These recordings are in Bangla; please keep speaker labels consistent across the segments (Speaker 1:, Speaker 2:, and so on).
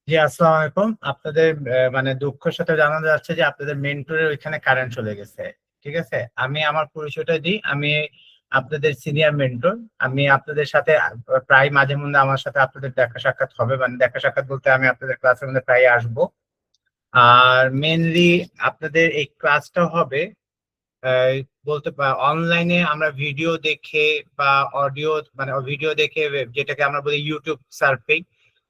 Speaker 1: জি, আসসালামু আলাইকুম। আপনাদের মানে দুঃখের সাথে জানানো যাচ্ছে যে আপনাদের মেন্টরের ওইখানে কারেন্ট চলে গেছে। ঠিক আছে, আমি আমার পরিচয়টা দিই। আমি আপনাদের সিনিয়র মেন্টর। আমি আপনাদের সাথে প্রায় মাঝে মধ্যে আমার সাথে আপনাদের দেখা সাক্ষাৎ হবে, মানে দেখা সাক্ষাৎ বলতে আমি আপনাদের ক্লাসের মধ্যে প্রায় আসবো। আর মেনলি আপনাদের এই ক্লাসটা হবে আহ, বলতে অনলাইনে আমরা ভিডিও দেখে বা অডিও, মানে ভিডিও দেখে যেটাকে আমরা বলি ইউটিউব সার্ফিং।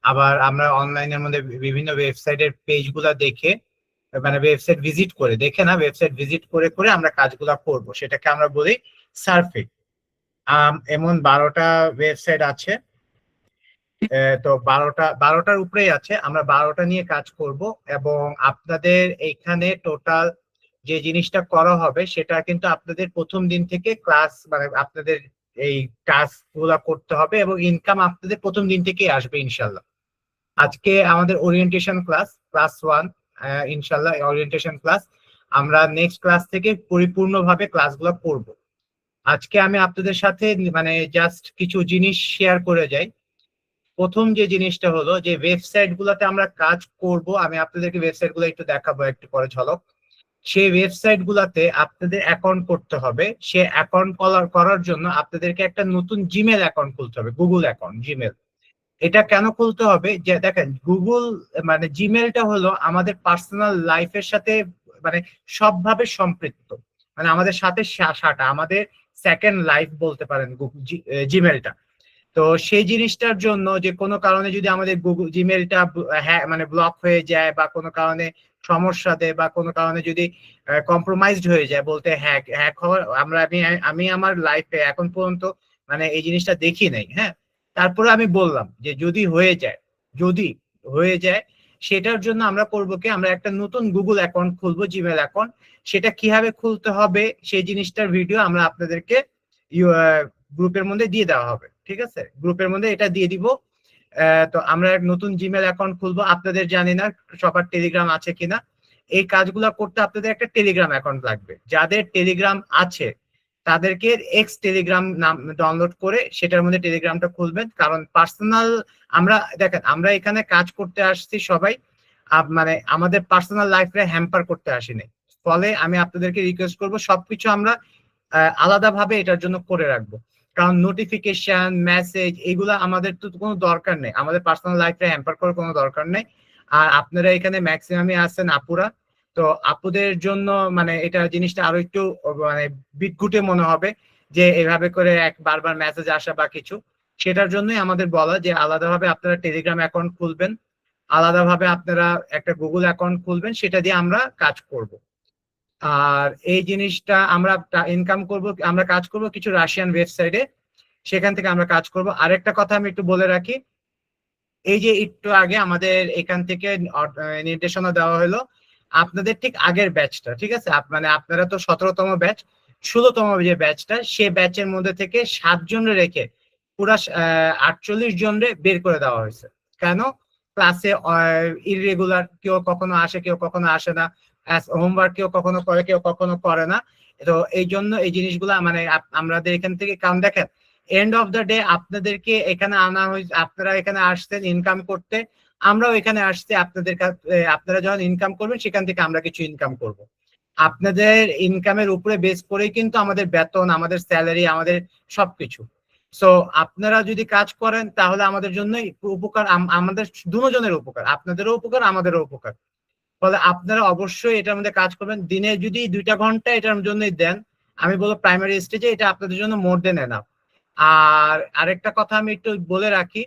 Speaker 1: আবার আমরা অনলাইনের মধ্যে বিভিন্ন ওয়েবসাইটের পেজ গুলা দেখে, মানে ওয়েবসাইট ভিজিট করে, দেখে না, ওয়েবসাইট ভিজিট করে করে আমরা কাজগুলা করব, সেটাকে আমরা বলি সার্ফিং। এমন 12টা ওয়েবসাইট আছে। তো 12টার উপরেই আছে, আমরা 12টা নিয়ে কাজ করব। এবং আপনাদের এইখানে টোটাল যে জিনিসটা করা হবে সেটা কিন্তু আপনাদের প্রথম দিন থেকে ক্লাস, মানে আপনাদের এই টাস্ক গুলা করতে হবে এবং ইনকাম আপনাদের প্রথম দিন থেকেই আসবে ইনশাল্লাহ। আজকে আমাদের ওরিয়েন্টেশন ক্লাস, ক্লাস 1। ইনশাল্লাহ ওরিয়েন্টেশন ক্লাস, আমরা নেক্সট ক্লাস থেকে পরিপূর্ণভাবে ক্লাসগুলো করব। আজকে আমি আপনাদের সাথে মানে জাস্ট কিছু জিনিস শেয়ার করে যাই। প্রথম যে জিনিসটা হলো যে ওয়েবসাইট গুলোতে আমরা কাজ করব, আমি আপনাদেরকে ওয়েবসাইট গুলো একটু দেখাবো একটু পরে ঝলক। সেই ওয়েবসাইট গুলাতে আপনাদের অ্যাকাউন্ট করতে হবে। সে অ্যাকাউন্ট করার জন্য আপনাদেরকে একটা নতুন জিমেল অ্যাকাউন্ট খুলতে হবে, গুগল অ্যাকাউন্ট, জিমেল। এটা কেন খুলতে হবে, যে দেখেন গুগল, মানে জিমেলটা হলো আমাদের পার্সোনাল লাইফের সাথে মানে সবভাবে সম্পৃক্ত। মানে আমাদের সাথে সাটা আমাদের সেকেন্ড লাইফ বলতে পারেন জিমেলটা। তো সেই জিনিসটার জন্য যে কোনো কারণে যদি আমাদের গুগল জিমেলটা হ্যাঁ মানে ব্লক হয়ে যায় বা কোনো কারণে সমস্যা দেয় বা কোনো কারণে যদি কম্প্রোমাইজড হয়ে যায়, বলতে হ্যাক হ্যাক হওয়ার, আমি আমার লাইফে এখন পর্যন্ত মানে এই জিনিসটা দেখি নাই, হ্যাঁ। তারপরে আমি বললাম যে যদি হয়ে যায়, সেটার জন্য আমরা করবো কি, আমরা একটা নতুন গুগল অ্যাকাউন্ট খুলবো, জিমেল অ্যাকাউন্ট। সেটা কিভাবে খুলতে হবে সেই জিনিসটার ভিডিও আমরা আপনাদেরকে গ্রুপের মধ্যে দিয়ে দেওয়া হবে। ঠিক আছে, গ্রুপের মধ্যে এটা দিয়ে দিব। তো আমরা এক নতুন জিমেল অ্যাকাউন্ট খুলবো। আপনাদের জানি না সবার টেলিগ্রাম আছে কিনা। এই কাজগুলো করতে আপনাদের একটা টেলিগ্রাম অ্যাকাউন্ট লাগবে। যাদের টেলিগ্রাম আছে তাদেরকে এক্স টেলিগ্রাম নাম ডাউনলোড করে সেটার মধ্যে টেলিগ্রামটা খুলবেন, কারণ পার্সোনাল, আমরা দেখেন আমরা এখানে কাজ করতে আসছি সবাই, মানে আমাদের পার্সোনাল লাইফে হ্যাম্পার করতে আসিনি। ফলে আমি আপনাদেরকে রিকোয়েস্ট করবো সবকিছু আমরা আলাদাভাবে এটার জন্য করে রাখবো। কারণ নোটিফিকেশন, মেসেজ, এগুলো আমাদের তো কোনো দরকার নেই, আমাদের পার্সোনাল লাইফে হ্যাম্পার করার কোনো দরকার নেই। আর আপনারা এখানে ম্যাক্সিমামই আছেন আপুরা। তো আপুদের জন্য মানে এটা জিনিসটা আরো একটু মানে বিদঘুটে মনে হবে যে এভাবে করে বারবার মেসেজ আসা বা কিছু। সেটার জন্যই আমাদের বলা যে আলাদাভাবে আপনারা টেলিগ্রাম অ্যাকাউন্ট খুলবেন, আলাদাভাবে আপনারা একটা গুগল অ্যাকাউন্ট খুলবেন, সেটা দিয়ে আমরা কাজ করব। আর এই জিনিসটা আমরা ইনকাম করব, আমরা কাজ করব কিছু রাশিয়ান ওয়েবসাইটে, সেখান থেকে আমরা কাজ করব। আরেকটা কথা আমি একটু বলে রাখি, এই যে একটু আগে আমাদের এখান থেকে নির্দেশনা দেওয়া হলো আপনাদের ঠিক আগের ব্যাচটা, ঠিক আছে, মানে আপনারা তো 17তম ব্যাচ, 16তম যে ব্যাচটা, সে ব্যাচের মধ্যে থেকে 7 জন রেখে পুরা 48 জন বের করে দেওয়া হয়েছে। কেন? ক্লাসে ইররেগুলার, কেউ কখনো আসে কেউ কখনো আসে না, হোমওয়ার্ক কেউ কখনো করে কেউ কখনো করে না। তো এই জন্য এই জিনিসগুলা মানে আমাদের এখান থেকে, কারণ দেখেন এন্ড অফ দ্য ডে আপনাদেরকে এখানে আনা হয়েছে, আপনারা এখানে আসছেন ইনকাম করতে, আমরাও এখানে আসছি আপনাদের কাছে। আপনারা যখন ইনকাম করবেন সেখান থেকে আমরা কিছু ইনকাম করব। আপনাদের ইনকামের উপরে বেস করেই কিন্তু আমাদের বেতন, আমাদের স্যালারি, আমাদের সবকিছু। সো আপনারা যদি কাজ করেন তাহলে আমাদের জন্য উপকার, আমাদের দুজনের উপকার, আপনাদেরও উপকার আমাদেরও উপকার। ফলে আপনারা অবশ্যই এটার মধ্যে কাজ করবেন। দিনে যদি 2টা ঘন্টা এটার জন্যই দেন, আমি বলবো প্রাইমারি স্টেজে এটা আপনাদের জন্য মোর দেন এনাফ। আর আরেকটা কথা আমি একটু বলে রাখি,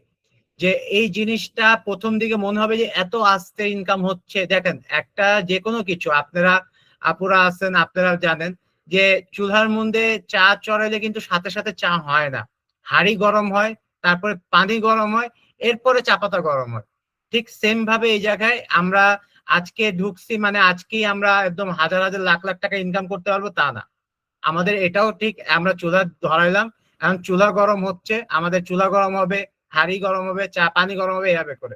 Speaker 1: যে এই জিনিসটা প্রথম দিকে মনে হবে যে এত আস্তে ইনকাম হচ্ছে। দেখেন একটা যে কোনো কিছু, আপনারা আপুরা আছেন আপনারা জানেন যে চুলার মধ্যে চা চড়াইলে কিন্তু সাথে সাথে চা হয় না। হাঁড়ি গরম হয়, তারপরে পানি গরম হয়, এরপরে চা পাতা গরম হয়। ঠিক সেম ভাবে এই জায়গায় আমরা আজকে ঢুকছি মানে আজকেই আমরা একদম হাজার হাজার লাখ লাখ টাকা ইনকাম করতে পারবো তা না। আমাদের এটাও ঠিক, আমরা চুলা ধরাইলাম, এখন চুলা গরম হচ্ছে, আমাদের চুলা গরম হবে, হাঁড়ি গরম হবে, চা পানি গরম হবে, এভাবে করে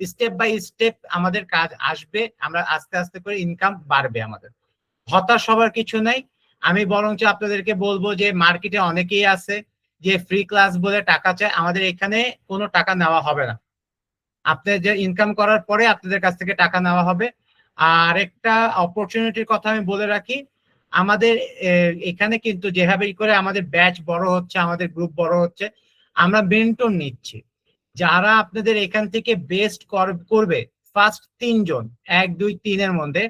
Speaker 1: স্টেপ বাই স্টেপ আমাদের কাজ আসবে। আমরা আস্তে আস্তে করে ইনকাম বাড়বে আমাদের। হতাশ হবার কিছু নাই। আমি বরঞ্চ আপনাদেরকে বলবো যে মার্কেটে অনেকেই আছে যে ফ্রি ক্লাস বলে টাকা চায়, আমাদের এখানে কোনো টাকা নেওয়া হবে না। আপনাদের যে ইনকাম করার পরে আপনাদের কাছ থেকে টাকা নেওয়া হবে। আর একটা অপরচুনিটির কথা আমি বলে রাখি, আমাদের এখানে কিন্তু যেভাবে করে আমাদের ব্যাচ বড় হচ্ছে, আমাদের গ্রুপ বড় হচ্ছে, আমরা মেন্টর নিচ্ছি যারা আপনাদের এখান থেকে বেস্ট করবে। ফার্স্ট 3 জন, 1 2 3-এর মধ্যে,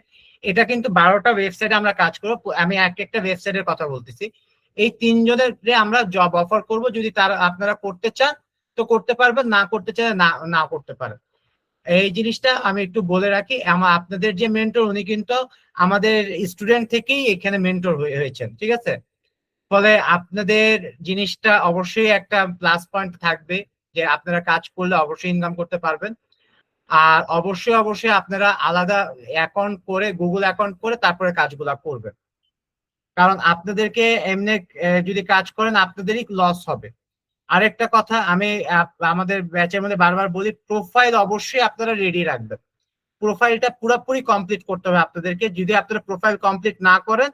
Speaker 1: এটা কিন্তু 12টা ওয়েবসাইটে আমরা কাজ করবো। আমি এক একটা ওয়েবসাইটের কথা বলতেছি। এই 3 জনের আমরা জব অফার করব, যদি তারা আপনারা করতে চান তো করতে পারবেন, না করতে চান না না করতে পারেন। এই জিনিসটা আমি একটু বলে রাখি, আপনাদের যে মেন্টর উনি কিন্তু আমাদের স্টুডেন্ট থেকেই এখানে মেন্টর হয়েছেন, ঠিক আছে? ফলে আপনাদের জিনিসটা অবশ্যই একটা প্লাস পয়েন্ট থাকবে যে আপনারা কাজ করলে অবশ্যই ইনকাম করতে পারবেন। আর অবশ্যই অবশ্যই আপনারা আলাদা অ্যাকাউন্ট করে, গুগল অ্যাকাউন্ট করে তারপরে কাজগুলা করবেন। কারণ আপনাদেরকে এমনি যদি কাজ করেন আপনাদেরই লস হবে। আরেকটা কথা আমি আমাদের ব্যাচের মধ্যে বারবার বলি, প্রোফাইল অবশ্যই আপনারা রেডি রাখবেন। প্রোফাইলটা পুরোপুরি কমপ্লিট করতে হবে আপনাদেরকে। যদি আপনারা প্রোফাইল কমপ্লিট না করেন,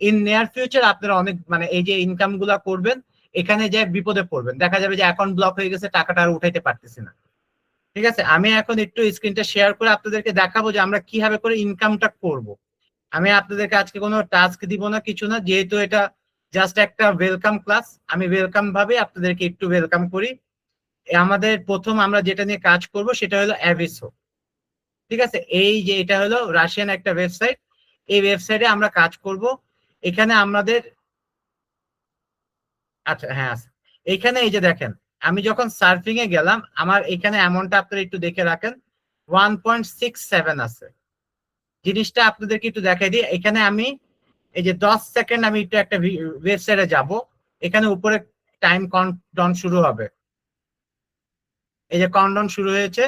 Speaker 1: ইন নিয়ার ফিউচার আপনারা অনেক এই যে ইনকাম গুলা করবেন, এখানে যে বিপদে পড়বেন। দেখা যাবে যে অ্যাকাউন্ট ব্লক হয়ে গেছে, টাকাটা আর উঠাইতে পারতেছি না। ঠিক আছে, আমি এখন একটু স্ক্রিনটা শেয়ার করে আপনাদেরকে দেখাবো যে আমরা কিভাবে করে ইনকামটা করব। আমি আপনাদেরকে আজকে কোনো টাস্ক দিব না, কিছু না, যেহেতু এটা জাস্ট একটা ওয়েলকাম ক্লাস। আমি ওয়েলকাম ভাবে আপনাদেরকে একটু ওয়েলকাম করি। আমাদের প্রথম আমরা যেটা নিয়ে কাজ করব সেটা হলো অ্যাভিসো। ঠিক আছে, এই যে এটা হলো রাশিয়ান একটা ওয়েবসাইট। এই ওয়েবসাইটে আমরা কাজ করব। এখানে আমাদের, আচ্ছা হ্যাঁ আছে। এখানে এই যে দেখেন, আমি যখন সার্ফিং এ গেলাম, আমার এখানে অ্যামাউন্টটা আপনারা একটু দেখে রাখেন, 1.67 আছে। জিনিসটা আপনাদেরকে একটু দেখাই দিই। এখানে আমি এই যে 10 সেকেন্ড আমি একটু একটা ওয়েবসাইটে যাব, এখানে উপরে টাইম কাউন্টডাউন শুরু হবে। এই যে কাউন্টডাউন শুরু হয়েছে।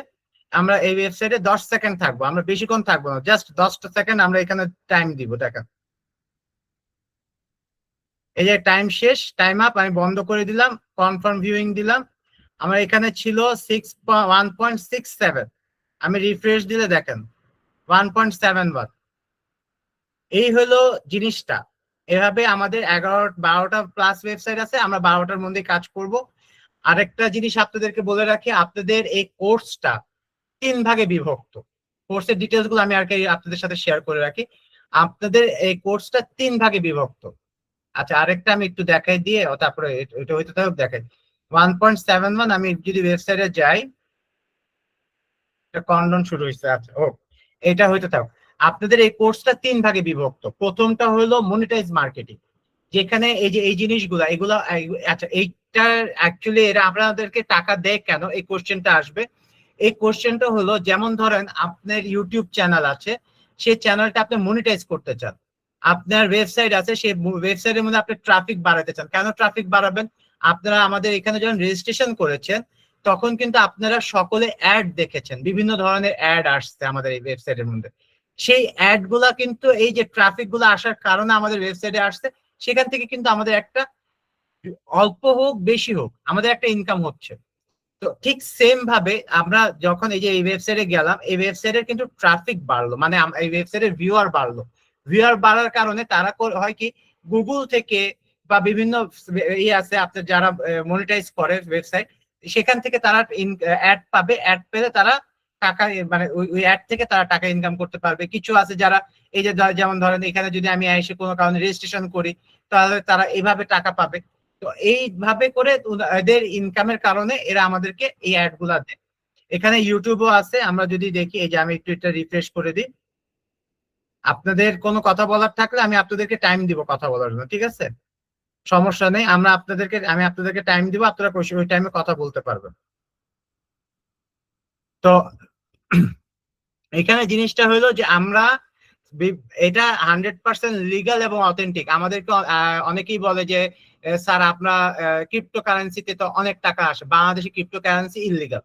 Speaker 1: আমরা এই ওয়েবসাইটে 10 সেকেন্ড থাকবো, আমরা বেশিক্ষণ থাকবো না, জাস্ট 10টা সেকেন্ড আমরা এখানে টাইম দিব। দেখেন এই যে টাইম শেষ, টাইম আপ, আমি বন্ধ করে দিলাম, কনফার্ম ভিউইং দিলাম। আমার এখানে ছিল 1.67। আমি রিফ্রেশ দিলে দেখেন 1.71। এই হলো জিনিসটা। এভাবে আমাদের 11 12টা প্লাস ওয়েবসাইট আছে, আমরা 12টার মধ্যে কাজ করব। আরেকটা জিনিস আপনাদেরকে বলে রাখি, আপনাদের এই কোর্সটা 3 ভাগে বিভক্ত। কোর্সের ডিটেলস গুলো আমি আর কি আপনাদের সাথে শেয়ার করে রাখি। আপনাদের এই কোর্সটা 3 ভাগে বিভক্ত। আচ্ছা, আরেকটা আমি একটু দেখাই দিয়ে তারপরে এটা হইতে থাকুক, দেখাই 1.71। আমি যদি ওয়েবসাইটে যাই, কাউন্টডাউন শুরু হয়েছে। আচ্ছা, ও এটা হইতে থাকুক। আপনাদের এই কোর্সটা 3 ভাগে বিভক্ত। প্রথমটা হলো মনিটাইজ মার্কেটিং, যেখানে এই যে এই জিনিসগুলা এগুলা, আচ্ছা এইটা অ্যাকচুয়ালি এরা আপনাদেরকে টাকা দেয় কেন, এই কোশ্চেনটা আসবে। এই কোশ্চেনটা হলো, যেমন ধরেন আপনার ইউটিউব চ্যানেল আছে, সেই চ্যানেলটা আপনি মনিটাইজ করতে চান। আপনার ওয়েবসাইট আছে, সেই ওয়েবসাইটের মধ্যে আপনি ট্রাফিক বাড়াতে চান। কেন ট্রাফিক বাড়াবেন? আপনারা আমাদের এখানে যখন রেজিস্ট্রেশন করেছেন, তখন কিন্তু আপনারা সকলে অ্যাড দেখেছেন, বিভিন্ন ধরনের অ্যাড আসছে আমাদের এই ওয়েবসাইটের মধ্যে। সেই অ্যাড গুলা কিন্তু এই যে ট্রাফিক গুলো আসার কারণে আমাদের ওয়েবসাইটে আসছে, সেখান থেকে কিন্তু আমাদের একটা, অল্প হোক বেশি হোক, আমাদের একটা ইনকাম হচ্ছে। তো ঠিক সেম ভাবে আমরা যখন এই যে এই ওয়েবসাইটে গেলাম, এই ওয়েবসাইটের কিন্তু ট্রাফিক বাড়লো, মানে এই ওয়েবসাইটের ভিউয়ার বাড়লো। ভিউয়ার বাড়ার কারণে তারা হয় কি, গুগল থেকে বা বিভিন্ন ইয়ে আছে আপনার যারা মনিটাইজ করে ওয়েবসাইট, সেখান থেকে তারা অ্যাড পাবে। অ্যাড পেলে তারা টাকা, ওই অ্যাড থেকে তারা টাকা ইনকাম করতে পারবে। কিছু আছে যারা এই যে যেমন ধরেন এখানে যদি আমি এসে কোনো কারণে রেজিস্ট্রেশন করি, তাহলে তারা এইভাবে টাকা পাবে। তো এইভাবে করে এদের ইনকামের কারণে এরা আমাদেরকে এই অ্যাড গুলা দেয়। এখানে ইউটিউবও আছে, আমরা যদি দেখি, এই যে আমি একটু এটা রিফ্রেশ করে দিই। আপনাদের কোনো কথা বলার থাকলে আমি আপনাদেরকে টাইম দিব কথা বলার জন্য, ঠিক আছে? সমস্যা নেই, আমি আপনাদেরকে টাইম দিব, আপনারা ওই টাইমে কথা বলতে পারবেন। তো এখানে জিনিসটা হলো যে আমরা এটা 100% লিগাল এবং অথেন্টিক। আমাদেরকে অনেকেই বলে যে স্যার আপনার ক্রিপ্টো কারেন্সিতে তো অনেক টাকা আসে। বাংলাদেশে ক্রিপ্টো কারেন্সি ইললিগাল।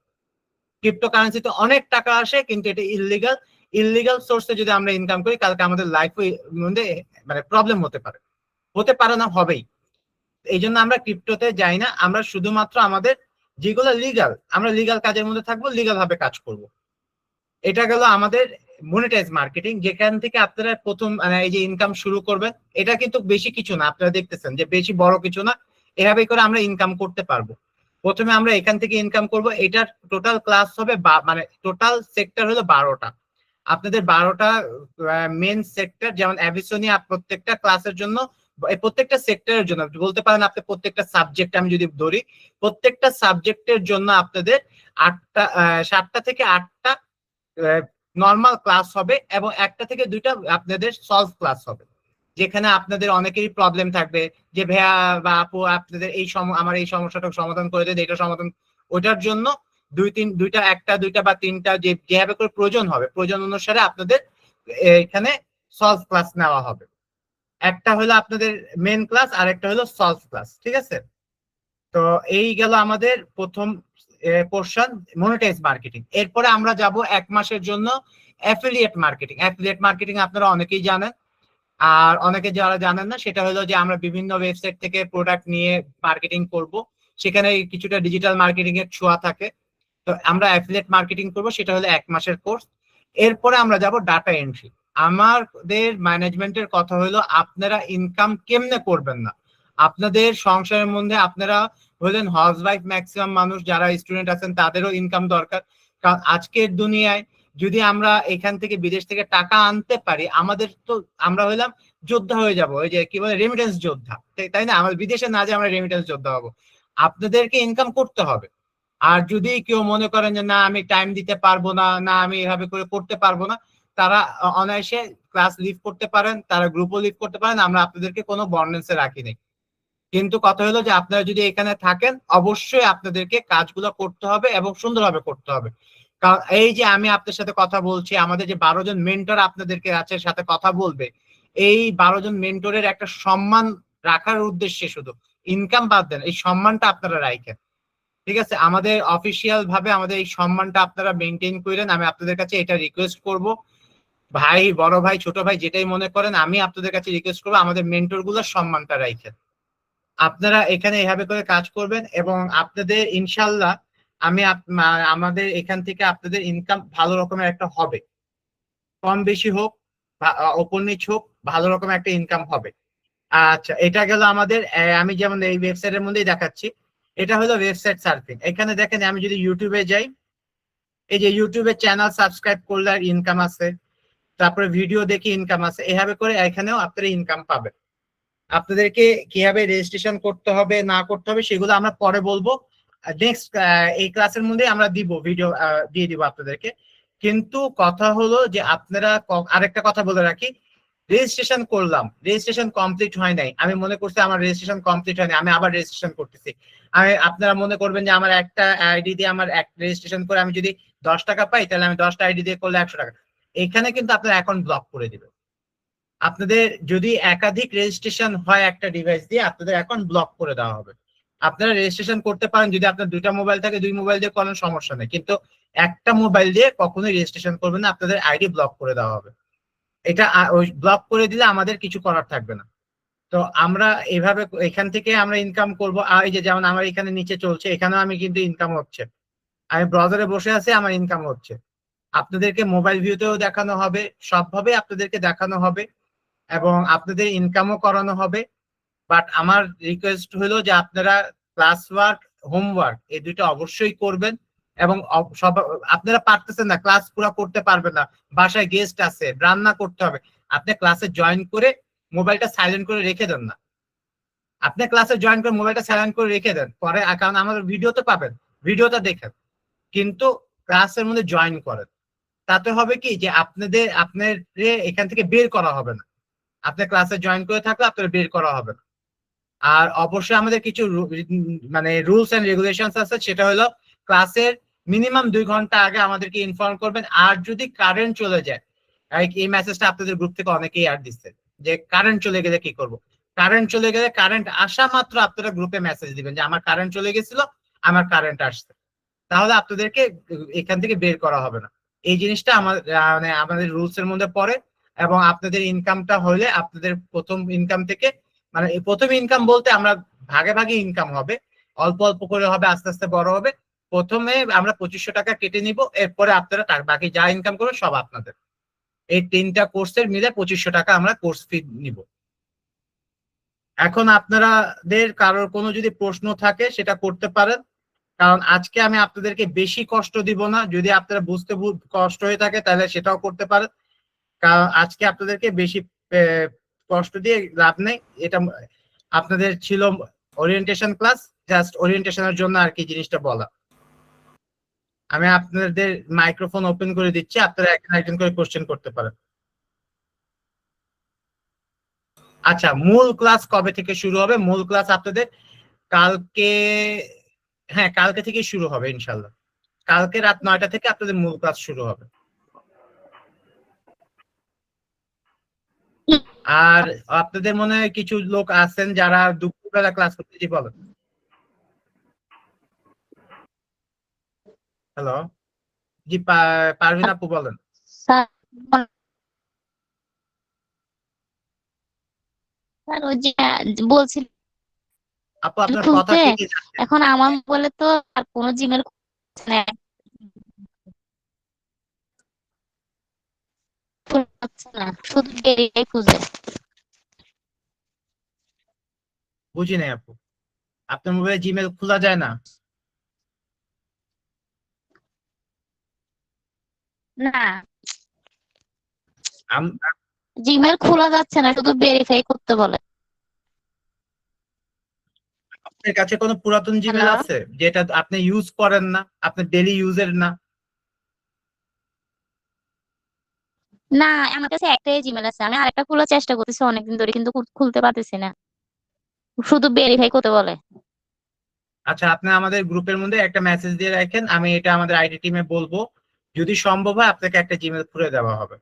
Speaker 1: ক্রিপ্টো কারেন্সিতে অনেক টাকা আসে, কিন্তু এটা ইললিগাল। ইললিগাল সোর্সে যদি আমরা ইনকাম করি, কালকে আমাদের লাইফে মধ্যে প্রবলেম হতে পারে না, হবেই। এই জন্য আমরা ক্রিপ্টোতে যাই না। আমরা শুধুমাত্র আমাদের যেগুলো লিগাল, আমরা লিগাল কাজের মধ্যে থাকবো, লিগাল ভাবে কাজ করব। এটা গেল আমাদের মনিটাইজ মার্কেটিং, যেখান থেকে আপনারা প্রথম এই যে ইনকাম শুরু করবেন। এটা কিন্তু বেশি কিছু না, আপনারা দেখতেছেন যে বেশি বড় কিছু না, এভাবে করে আমরা ইনকাম করতে পারবো। প্রথমে আমরা এখান থেকে ইনকাম করব। এটার টোটাল ক্লাস হবে মানে টোটাল সেক্টর হলো 12টা। আপনাদের 12টা মেন সেক্টর, যেমন অ্যাভিসোনিয়া প্রত্যেকটা ক্লাসের জন্য, প্রত্যেকটা সেক্টরের জন্য বলতে পারেন আপনি, প্রত্যেকটা সাবজেক্ট আমি যদি ধরি, প্রত্যেকটা সাবজেক্টের জন্য আপনাদের 7টা থেকে 8টা নর্মাল ক্লাস হবে এবং 1টা থেকে 2টা আপনাদের সলভ ক্লাস হবে, যেখানে আপনাদের অনেকেরই প্রবলেম থাকবে যে ভাইয়া বা আপু আপনাদের আমার এই সমস্যাটা সমাধান করে দেন, এটা সমাধান, ওইটার জন্য 2-3 1টা 2টা বা 3টা যেভাবে করে প্রয়োজন হবে, প্রয়োজন অনুসারে আপনাদের এখানে সলভ ক্লাস নেওয়া হবে। একটা হলো আপনাদের মেন ক্লাস আর একটা হলো সলভ ক্লাস, ঠিক আছে? তো এই গেল আমাদের প্রথম পোর্শন, মনিটাইজ মার্কেটিং। এরপরে আমরা যাব 1 মাসের জন্য অ্যাফিলিয়েট মার্কেটিং। অ্যাফিলিয়েট মার্কেটিং আপনারা অনেকেই জানেন, আর অনেকে যারা জানেন না সেটা হলো যে আমরা বিভিন্ন ওয়েবসাইট থেকে প্রোডাক্ট নিয়ে মার্কেটিং করব, সেখানে কিছুটা ডিজিটাল মার্কেটিং এর ছোঁয়া থাকে। তো আমরা অ্যাফিলিয়েট মার্কেটিং করব, সেটা হলো 1 মাসের কোর্স। এরপরে আমরা যাব ডাটা এন্ট্রি। আমাদের ম্যানেজমেন্টের কথা হলো আপনারা ইনকাম কেমনে করবেন না, আপনাদের সংসারের মধ্যে আপনারা হলেন হাউসওয়াইফ, ম্যাক্সিমাম মানুষ যারা স্টুডেন্ট আছেন তাদেরও ইনকাম দরকার। কারণ আজকের দুনিয়ায় যদি আমরা এখান থেকে বিদেশ থেকে টাকা আনতে পারি, আমাদের তো আমরা হইলাম যোদ্ধা হয়ে যাব, ওই যে কি বলে রেমিটেন্স যোদ্ধা, তাই না? আমরা বিদেশে না যে আমরা রেমিটেন্স যোদ্ধা হবো, আপনাদেরকে ইনকাম করতে হবে। আর যদি কেউ মনে করেন যে না আমি টাইম দিতে পারবো না, না আমি এভাবে করে করতে পারবো না, তারা অনায়াসে ক্লাস লিভ করতে পারেন, তারা গ্রুপও লিভ করতে পারেন, আমরা আপনাদেরকে কোনো বর্ডেন্সে রাখি নেই। কিন্তু কথা হলো যে আপনারা যদি এখানে থাকেন, অবশ্যই আপনাদেরকে কাজগুলো করতে হবে এবং সুন্দরভাবে করতে হবে। কারণ এই যে আমি আপনার সাথে কথা বলছি, আমাদের যে 12 জন মেন্টর আপনাদেরকে আছে সাথে কথা বলবে, এই 12 জন মেন্টরের একটা সম্মান রাখার উদ্দেশ্যে, শুধু ইনকাম বাদ দেন, এই সম্মানটা আপনারা রাখেন, ঠিক আছে? আমাদের অফিসিয়াল ভাবে আমাদের এই সম্মানটা আপনারা মেনটেন করেন। আমি আপনাদের কাছে এটা রিকোয়েস্ট করব, ভাই, বড় ভাই, ছোট ভাই, যেটাই মনে করেন, আমি আপনাদের কাছে রিকোয়েস্ট করবো আমাদের মেন্টর গুলোর সম্মানটা রাখেন। আপনারা এখানে এভাবে করে কাজ করবেন এবং আপনাদের ইনশাল্লাহ আমি আমাদের এখান থেকে আপনাদের ইনকাম ভালো রকমের একটা হবে, কম বেশি হোক বা ওপর নিচ হোক, ভালো রকমের একটা ইনকাম হবে। আচ্ছা, এটা গেল আমাদের আমি যেমন এই ওয়েবসাইটের মধ্যেই দেখাচ্ছি, এটা হলো ওয়েবসাইট সার্ফিং। এখানে দেখেন আমি যদি ইউটিউবে যাই, এই যে ইউটিউবে চ্যানেল সাবস্ক্রাইব করলে ইনকাম আছে, তারপরে ভিডিও দেখে ইনকাম আছে, এভাবে করে এখানেও আপনারা ইনকাম পাবেন। আপনাদেরকে কিভাবে রেজিস্ট্রেশন করতে হবে না করতে হবে সেগুলো আমরা পরে বলবো, নেক্সট এই ক্লাসের মধ্যে আমরা দিব, ভিডিও দিয়ে দিব আপনাদেরকে। কিন্তু কথা হলো যে আপনারা আরেকটা কথা বলে রাখি, রেজিস্ট্রেশন করলাম, রেজিস্ট্রেশন কমপ্লিট হয় নাই, আমি মনে করছি আমার রেজিস্ট্রেশন কমপ্লিট হয়নি, আমি আবার রেজিস্ট্রেশন করতেছি, আপনারা মনে করবেন যে আমার একটা আইডি দিয়ে আমার রেজিস্ট্রেশন করে আমি যদি 10 টাকা পাই, তাহলে আমি 10টা আইডি দিয়ে করলে 100 টাকা। এখানে কিন্তু আপনার অ্যাকাউন্ট ব্লক করে দিবে। আপনাদের যদি একাধিক রেজিস্ট্রেশন হয় একটা ডিভাইস দিয়ে, আপনাদের অ্যাকাউন্ট ব্লক করে দেওয়া হবে। আপনারা রেজিস্ট্রেশন করতে পারেন, যদি আপনার 2টা মোবাইল থাকে 2 মোবাইল দিয়ে কোনো সমস্যা নেই, কিন্তু একটা মোবাইল দিয়ে কখনোই রেজিস্ট্রেশন করবেন না, আপনাদের আইডি ব্লক করে দেওয়া হবে। এটা ওই ব্লক করে দিলে আমাদের কিছু করার থাকবে না। তো আমরা এভাবে এখান থেকে আমরা ইনকাম করবো। আর এই যে যেমন আমার এখানে নিচে চলছে, এখানেও আমি কিন্তু ইনকাম হচ্ছে, আমি ব্রাউজারে বসে আছি, আমার ইনকাম হচ্ছে। আপনাদেরকে মোবাইল ভিউতেও দেখানো হবে, সবভাবে আপনাদেরকে দেখানো হবে এবং আপনাদের ইনকামও করানো হবে। বাট আমার রিকোয়েস্ট হলো যে আপনারা ক্লাস ওয়ার্ক, হোমওয়ার্ক এই দুইটা অবশ্যই করবেন। এবং সব আপনারা পারতেছেন না, ক্লাস পুরো করতে পারবেন না, বাসায় গেস্ট আছে, রান্না করতে হবে, আপনি ক্লাসে জয়েন করে মোবাইলটা সাইলেন্ট করে রেখে দেন না। আপনি ক্লাসে জয়েন করে মোবাইলটা সাইলেন্ট করে রেখে দেন পরে, কারণ আমাদের ভিডিও তো পাবেন, ভিডিওটা দেখেন, কিন্তু ক্লাসের মধ্যে জয়েন করেন। তাতে হবে কি যে আপনার এখান থেকে বের করা হবে না। আপনি ক্লাসে জয়েন করে থাকলে আপনার বের করা হবে না। আর অবশ্যই আমাদের কিছু মানে রুলস এন্ড রেগুলেশনস আছে, সেটা হলো ক্লাসের মিনিমাম 2 ঘন্টা আগে আমাদেরকে ইনফর্ম করবেন। আর যদি কারেন্ট চলে যায়, এই মেসেজটা আপনাদের গ্রুপ থেকে অনেকেই আর দিচ্ছে যে কারেন্ট চলে গেলে কি করব। কারেন্ট চলে গেলে কারেন্ট আসা মাত্র আপনারা গ্রুপে মেসেজ দিবেন যে আমার কারেন্ট চলে গেছিল, আমার কারেন্ট আসছে, তাহলে আপনাদেরকে এখান থেকে বের করা হবে না। এই জিনিসটা মানে আমাদের রুলস এর মধ্যে পড়ে। এবং আপনাদের ইনকামটা হলে আপনাদের প্রথম ইনকাম থেকে, মানে এই প্রথম ইনকাম বলতে আমরা ভাগে ভাগে ইনকাম হবে, অল্প অল্প করে হবে, আস্তে আস্তে বড় হবে। প্রথমে আমরা 2500 টাকা কেটে নিব, এরপরে আপনারা বাকি যা ইনকাম করবেন সব আপনাদের। এই 3টা কোর্সের মিলে 2500 টাকা আমরা কোর্স ফি নিব। এখন আপনাদের কারোর কোনো যদি প্রশ্ন থাকে সেটা করতে পারেন, কারণ আজকে আমি আপনাদেরকে বেশি কষ্ট দিব না, যদি আপনারা বুঝতে কষ্ট হয়ে থাকে তাহলে সেটাও করতে পারেন, কারণ আজকে আপনাদেরকে বেশি কষ্ট দিয়ে লাভ নেই। এটা আপনাদের ছিল ওরিয়েন্টেশন ক্লাস, জাস্ট ওরিয়েন্টেশনের জন্য আর কি জিনিসটা বলা। আমি আপনাদের মাইক্রোফোন ওপেন করে দিচ্ছি, আপনারা একজন একজন করে কোশ্চেন করতে পারেন। আচ্ছা, মূল ক্লাস কবে থেকে শুরু হবে? মূল ক্লাস আপনাদের কালকে, হ্যাঁ কালকে থেকে শুরু হবে ইনশাল্লাহ। কালকে রাত 9টা থেকে আপনাদের মূল ক্লাস শুরু হবে। আর আপনাদের মনে হয় কিছু লোক আছেন যারা দুপুরবেলা ক্লাস করতে, জি বলেন। হ্যালো, জি পারভিন আপু বলেন।
Speaker 2: স্যার ওই যে বলছিল
Speaker 1: আপু আপনার কথা
Speaker 2: খুলতে,
Speaker 1: কেটে যাচ্ছে।
Speaker 2: এখন আমার মোবাইলে তো আর কোনো জিমেল না, শুধু ডেলিটাই খুঁজে।
Speaker 1: বুঝি নাই আপু, আপনার মোবাইলে জিমেল খোলা যায় না?
Speaker 2: না, জিমেল খোলা যাচ্ছে না, শুধু ভেরিফাই করতে বলে।
Speaker 1: আপনার কাছে কোনো পুরাতন জিমেল
Speaker 2: হ্যালো,
Speaker 1: আছে যেটা আপনি ইউজ করেন না, আপনার ডেলি ইউজের না?
Speaker 2: না আমার কাছে একটাই জিমেল আছে, আমি আরেকটা খোলার চেষ্টা করতেছি অনেকদিন ধরে, কিন্তু খুলতে পারতেছি না, শুধু ভেরিফাই করতে বলে।
Speaker 1: আচ্ছা, আপনি আমাদের গ্রুপের মধ্যে একটা মেসেজ দিয়ে রাখেন, আমি এটা আমাদের আইটি টিমে বলবো, যদি সম্ভব হয় আপনাকে একটা জিমেল খুলে দেওয়া হবে।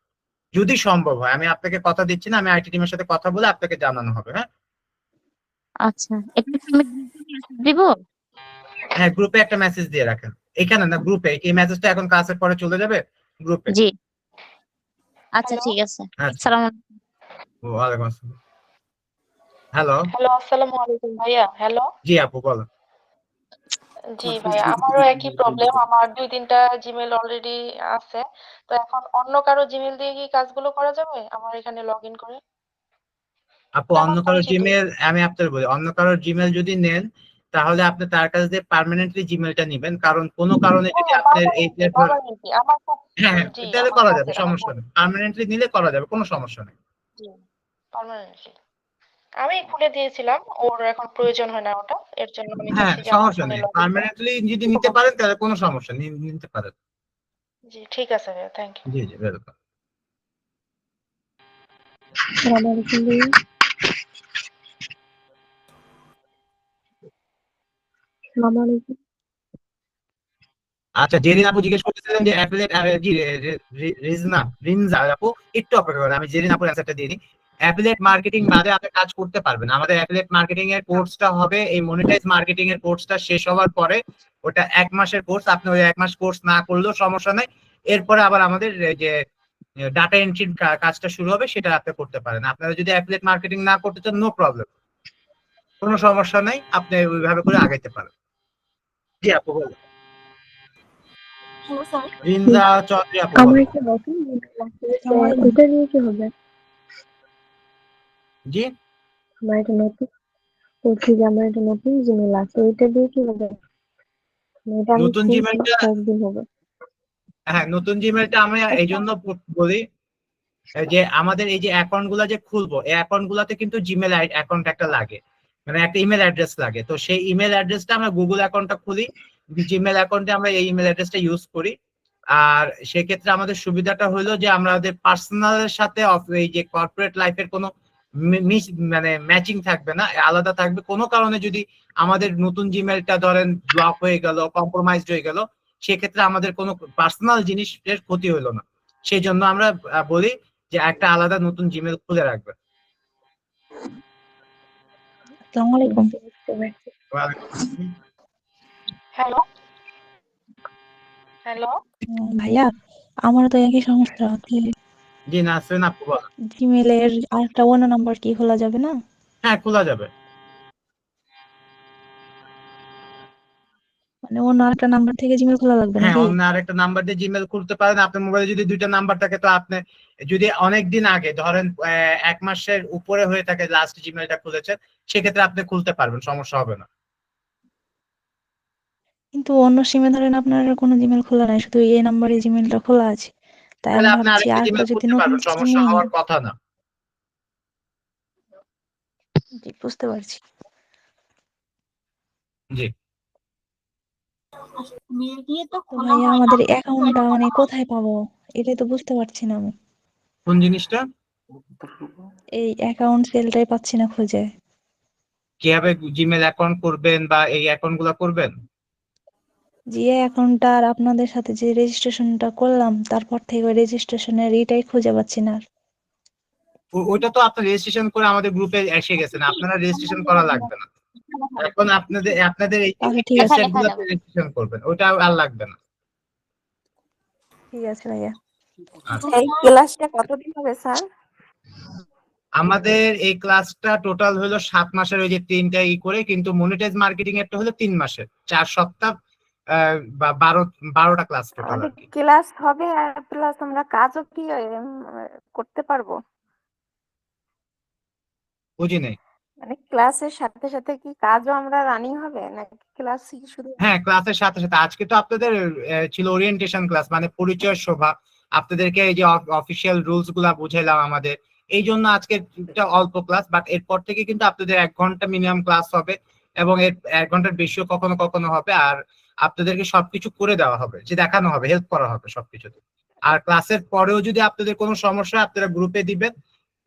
Speaker 1: যদি সম্ভব হয়, আমি আপনাকে কথা দিচ্ছি না, আমি আইটি টিমের সাথে কথা বলে আপনাকে জানানো হবে। হ্যাঁ
Speaker 2: আচ্ছা, একটু আমি দিব।
Speaker 1: হ্যাঁ, গ্রুপে একটা মেসেজ দিয়ে রাখেন। এখানে না, গ্রুপে, এই মেসেজটা এখন ক্লাসের পরে চলে যাবে গ্রুপে।
Speaker 2: জি, আচ্ছা
Speaker 3: হ্যালো,
Speaker 2: ঠিক আছে।
Speaker 1: আচ্ছা,
Speaker 2: সালাম।
Speaker 1: ওয়ালাইকুম আসসালাম। হ্যালো,
Speaker 3: হ্যালো, আসসালামু আলাইকুম ভাইয়া। হ্যালো,
Speaker 1: জি আপু বলেন।
Speaker 3: জি ভাইয়া, আমারও একই প্রবলেম। আমার 2-3টা জিমেল অলরেডি আছে। তো এখন অন্য কারো জিমেল দিয়ে কি কাজগুলো করা যাবে আমার এখানে লগ ইন করে?
Speaker 1: আপু
Speaker 3: মানে
Speaker 1: অন্য
Speaker 3: আমার
Speaker 1: কারো
Speaker 3: পরিচিত।
Speaker 1: জিমেল, আমি আপনার বলি, অন্য কারোর জিমেল যদি নেন তাহলে আপনি তার কাছ দিয়ে পার্মানেন্টলি জিমেলটা নিবেন, কারণ কোনো কারণে যদি
Speaker 3: হ্যাঁ,
Speaker 1: আপনার এই
Speaker 3: পার্মানেন্টলি, পার্মানেন্টলি। আমার খুব,
Speaker 1: হ্যাঁ হ্যাঁ,
Speaker 3: জি,
Speaker 1: তাহলে
Speaker 3: আমার
Speaker 1: করা যাবে,
Speaker 3: কাছের, আমার
Speaker 1: সমস্যা নেই, পার্মানেন্টলি নিলে করা যাবে, কোনো সমস্যা নেই।
Speaker 3: জি, পার্মানেন্টলি। আমি খুলে দিয়েছিলাম, ওর এখন প্রয়োজন হয় না ওটা। এর জন্য আমি
Speaker 1: হ্যাঁ
Speaker 3: চাচ্ছি যে আমার
Speaker 1: সমস্যা
Speaker 3: ফোনে
Speaker 1: নেই,
Speaker 3: লগ ইন করা।
Speaker 1: পার্মানেন্টলি যদি নিতে পারেন তাহলে কোনো সমস্যা নেই, নিতে পারেন।
Speaker 3: জি, ঠিক আছে ভাইয়া, থ্যাংক ইউ।
Speaker 1: জি জি, ওয়েলকাম।
Speaker 4: আসসালামু আলাইকুম ভাইয়া। আসসালামু আলাইকুম।
Speaker 1: আচ্ছা, জেরিন আপু জিজ্ঞেস করতেছিলেন যে অ্যাফিলিয়েট, জি রিজনা রিনজা আপু, একটু অপেক্ষা করেন, আমি জেরিন আপুর অ্যান্সারটা দিয়ে দিই। অ্যাফিলিয়েট মার্কেটিং বাদে আপনি কাজ করতে পারবেন, আমাদের অ্যাফিলিয়েট মার্কেটিং এর কোর্সটা হবে, এই মনিটাইজ মার্কেটিং এর কোর্সটা শেষ হওয়ার পরে, ওটা 1 মাসের কোর্স, আপনি ওই 1 মাস কোর্স না করলেও সমস্যা নেই। এরপরে আবার আমাদের যে ডাটা এন্ট্রির কাজটা শুরু হবে, সেটা আপনি করতে পারেন। আপনারা যদি অ্যাফিলিয়েট মার্কেটিং না করতে চান, নো প্রবলেম, কোনো সমস্যা নেই, আপনি ওইভাবে করে আগাইতে পারেন। জি আপু বলুন।
Speaker 4: Hello sir.
Speaker 1: রিনজা চৌধুরী আপু
Speaker 4: আমার
Speaker 1: বলেন।
Speaker 4: একটা নতুন জিমেল আসছে, ওটা দিয়ে কি হবে?
Speaker 1: জি,
Speaker 4: আমার একটা নতুন, বলছি যে আমার একটা নতুন জিমেল আছে, ওইটা দিয়ে কি হবে? এটা আমি
Speaker 1: নতুন
Speaker 4: খুলছি
Speaker 1: জিমেলটা,
Speaker 4: কয়েকদিন হবে।
Speaker 1: হ্যাঁ নতুন জিমেলটা আমরা এই জন্য বলি যে আমাদের এই যে অ্যাকাউন্ট গুলা যে খুলবো, এই অ্যাকাউন্ট গুলাতে কিন্তু জিমেল অ্যাকাউন্ট একটা লাগে, মানে একটা ইমেল অ্যাড্রেস লাগে। তো সেই ইমেল অ্যাড্রেসটা আমরা গুগল অ্যাকাউন্টটা খুলি, জিমেল অ্যাকাউন্টে আমরা এই ইমেল অ্যাড্রেসটা ইউজ করি। আর সেক্ষেত্রে আমাদের সুবিধাটা হলো যে আমাদের পার্সোনালের সাথে এই যে কর্পোরেট লাইফের কোনো মানে ম্যাচিং থাকবে না, আলাদা থাকবে। কোনো কারণে যদি আমাদের নতুন জিমেলটা ধরেন ব্লক হয়ে গেল, কম্প্রোমাইজড হয়ে গেল, সেক্ষেত্রে আমাদের কোনো পার্সোনাল জিনিসের ক্ষতি হলো না। সেই জন্য আমরা বলি যে একটা আলাদা নতুন জিমেল খুলে রাখবে।
Speaker 4: আসসালামু আলাইকুম।
Speaker 3: Hello, hello.
Speaker 4: ভাইয়া, আমারও তো একই সমস্যা কি,
Speaker 1: জি নাসরিন আপু বলেন।
Speaker 4: জিমেলের আরেকটা অন্য নাম্বার কি খোলা যাবে না?
Speaker 1: হ্যাঁ খোলা যাবে।
Speaker 4: মানে অন্য আরেকটা নাম্বার থেকে জিমেল খোলা লাগবে
Speaker 1: হ্যাঁ,
Speaker 4: নাকি?
Speaker 1: অন্য আরেকটা নাম্বার দিয়ে জিমেল খুলতে পারেন। আপনার মোবাইলে যদি 2টা নাম্বার থাকে, তো আপনি যদি অনেক দিন আগে ধরেন 1 মাসের উপরে হয়ে থাকে লাস্ট জিমেলটা খুলেছেন, সেক্ষেত্রে আপনি খুলতে পারবেন, সমস্যা হবে না।
Speaker 5: কিন্তু অন্য সিমে ধরেন আপনার কোনো জিমেল খোলা নাই, শুধু এই নাম্বারে জিমেলটা খোলা আছে। তাই
Speaker 1: তাহলে
Speaker 5: আমি
Speaker 1: আপনি
Speaker 5: ভাবছি
Speaker 1: আরেকটা
Speaker 5: আরেকটা
Speaker 1: জিমেল
Speaker 5: যদি
Speaker 1: করতে
Speaker 5: নতুন
Speaker 1: পারবেন,
Speaker 5: সিম
Speaker 1: সমস্যা
Speaker 5: নেই।
Speaker 1: হওয়ার কথা না।
Speaker 5: জি, বুঝতে পারছি।
Speaker 1: জি,
Speaker 5: তো ভাইয়া আমাদের অ্যাকাউন্টটা মানে কোথায় পাবো, এটাই তো বুঝতে পারছি না আমি।
Speaker 1: কোন জিনিসটা?
Speaker 5: এই অ্যাকাউন্ট সেলটাই পাচ্ছি না খুঁজে।
Speaker 1: কিভাবে জিমেল অ্যাকাউন্ট করবেন বা এই অ্যাকাউন্ট গুলা করবেন?
Speaker 5: যে অ্যাকাউন্টটা আর আপনাদের সাথে যে রেজিস্ট্রেশনটা করলাম তারপর থেকে ওই রেজিস্ট্রেশনের ইটাই খুঁজে পাচ্ছি না আর।
Speaker 1: ওইটা তো আপনার রেজিস্ট্রেশন করে আমাদের গ্রুপে এসে গেছেন, আপনারা রেজিস্ট্রেশন করা লাগবে না। এখন আপনাদের আপনাদের এই
Speaker 5: তাহলে ঠিক আছে,
Speaker 1: ওয়েবসাইট গুলোতে রেজিস্ট্রেশন করবেন, ওটা আর লাগবে না।
Speaker 5: ঠিক আছে ভাইয়া।
Speaker 1: আচ্ছা,
Speaker 6: এই ক্লাসটা কতদিন হবে স্যার?
Speaker 1: আমাদের এই ক্লাসটা টোটাল হলো 7 মাসের, ওই যে 3টা করে, কিন্তু মনিটাইজ মার্কেটিং এরটা হলো 3 মাসের, 4 সপ্তাহ বা 12টা ক্লাস টোটাল
Speaker 6: আমাদের
Speaker 1: আর কি।
Speaker 6: ক্লাস হবে আর প্লাস আমরা কাজও কি করতে পারবো?
Speaker 1: বুঝি নাই।
Speaker 6: মানে ক্লাসের সাথে সাথে কি কাজও আমরা রানিং হবে নাকি ক্লাস শুধু?
Speaker 1: হ্যাঁ, ক্লাসের সাথে সাথে আজকে তো আপনাদের ছিল ওরিয়েন্টেশন ক্লাস, মানে পরিচয় সভা। আপনাদেরকে এই যে অফিসিয়াল রুলস গুলা বুঝাইলাম আমাদের, এই জন্য আজকে একটা অল্প ক্লাস, বাট এরপর থেকে কিন্তু আপনাদের 1 ঘন্টা মিনিমাম ক্লাস হবে, এবং এর 1 ঘন্টার বেশিও কখনো কখনো হবে। আর আপনাদেরকে সবকিছু করে দেওয়া হবে, যে দেখানো হবে, হেল্প করা হবে সবকিছুতে। আর ক্লাসের পরেও যদি আপনাদের কোনো সমস্যা হয়, আপনারা গ্রুপে দিবেন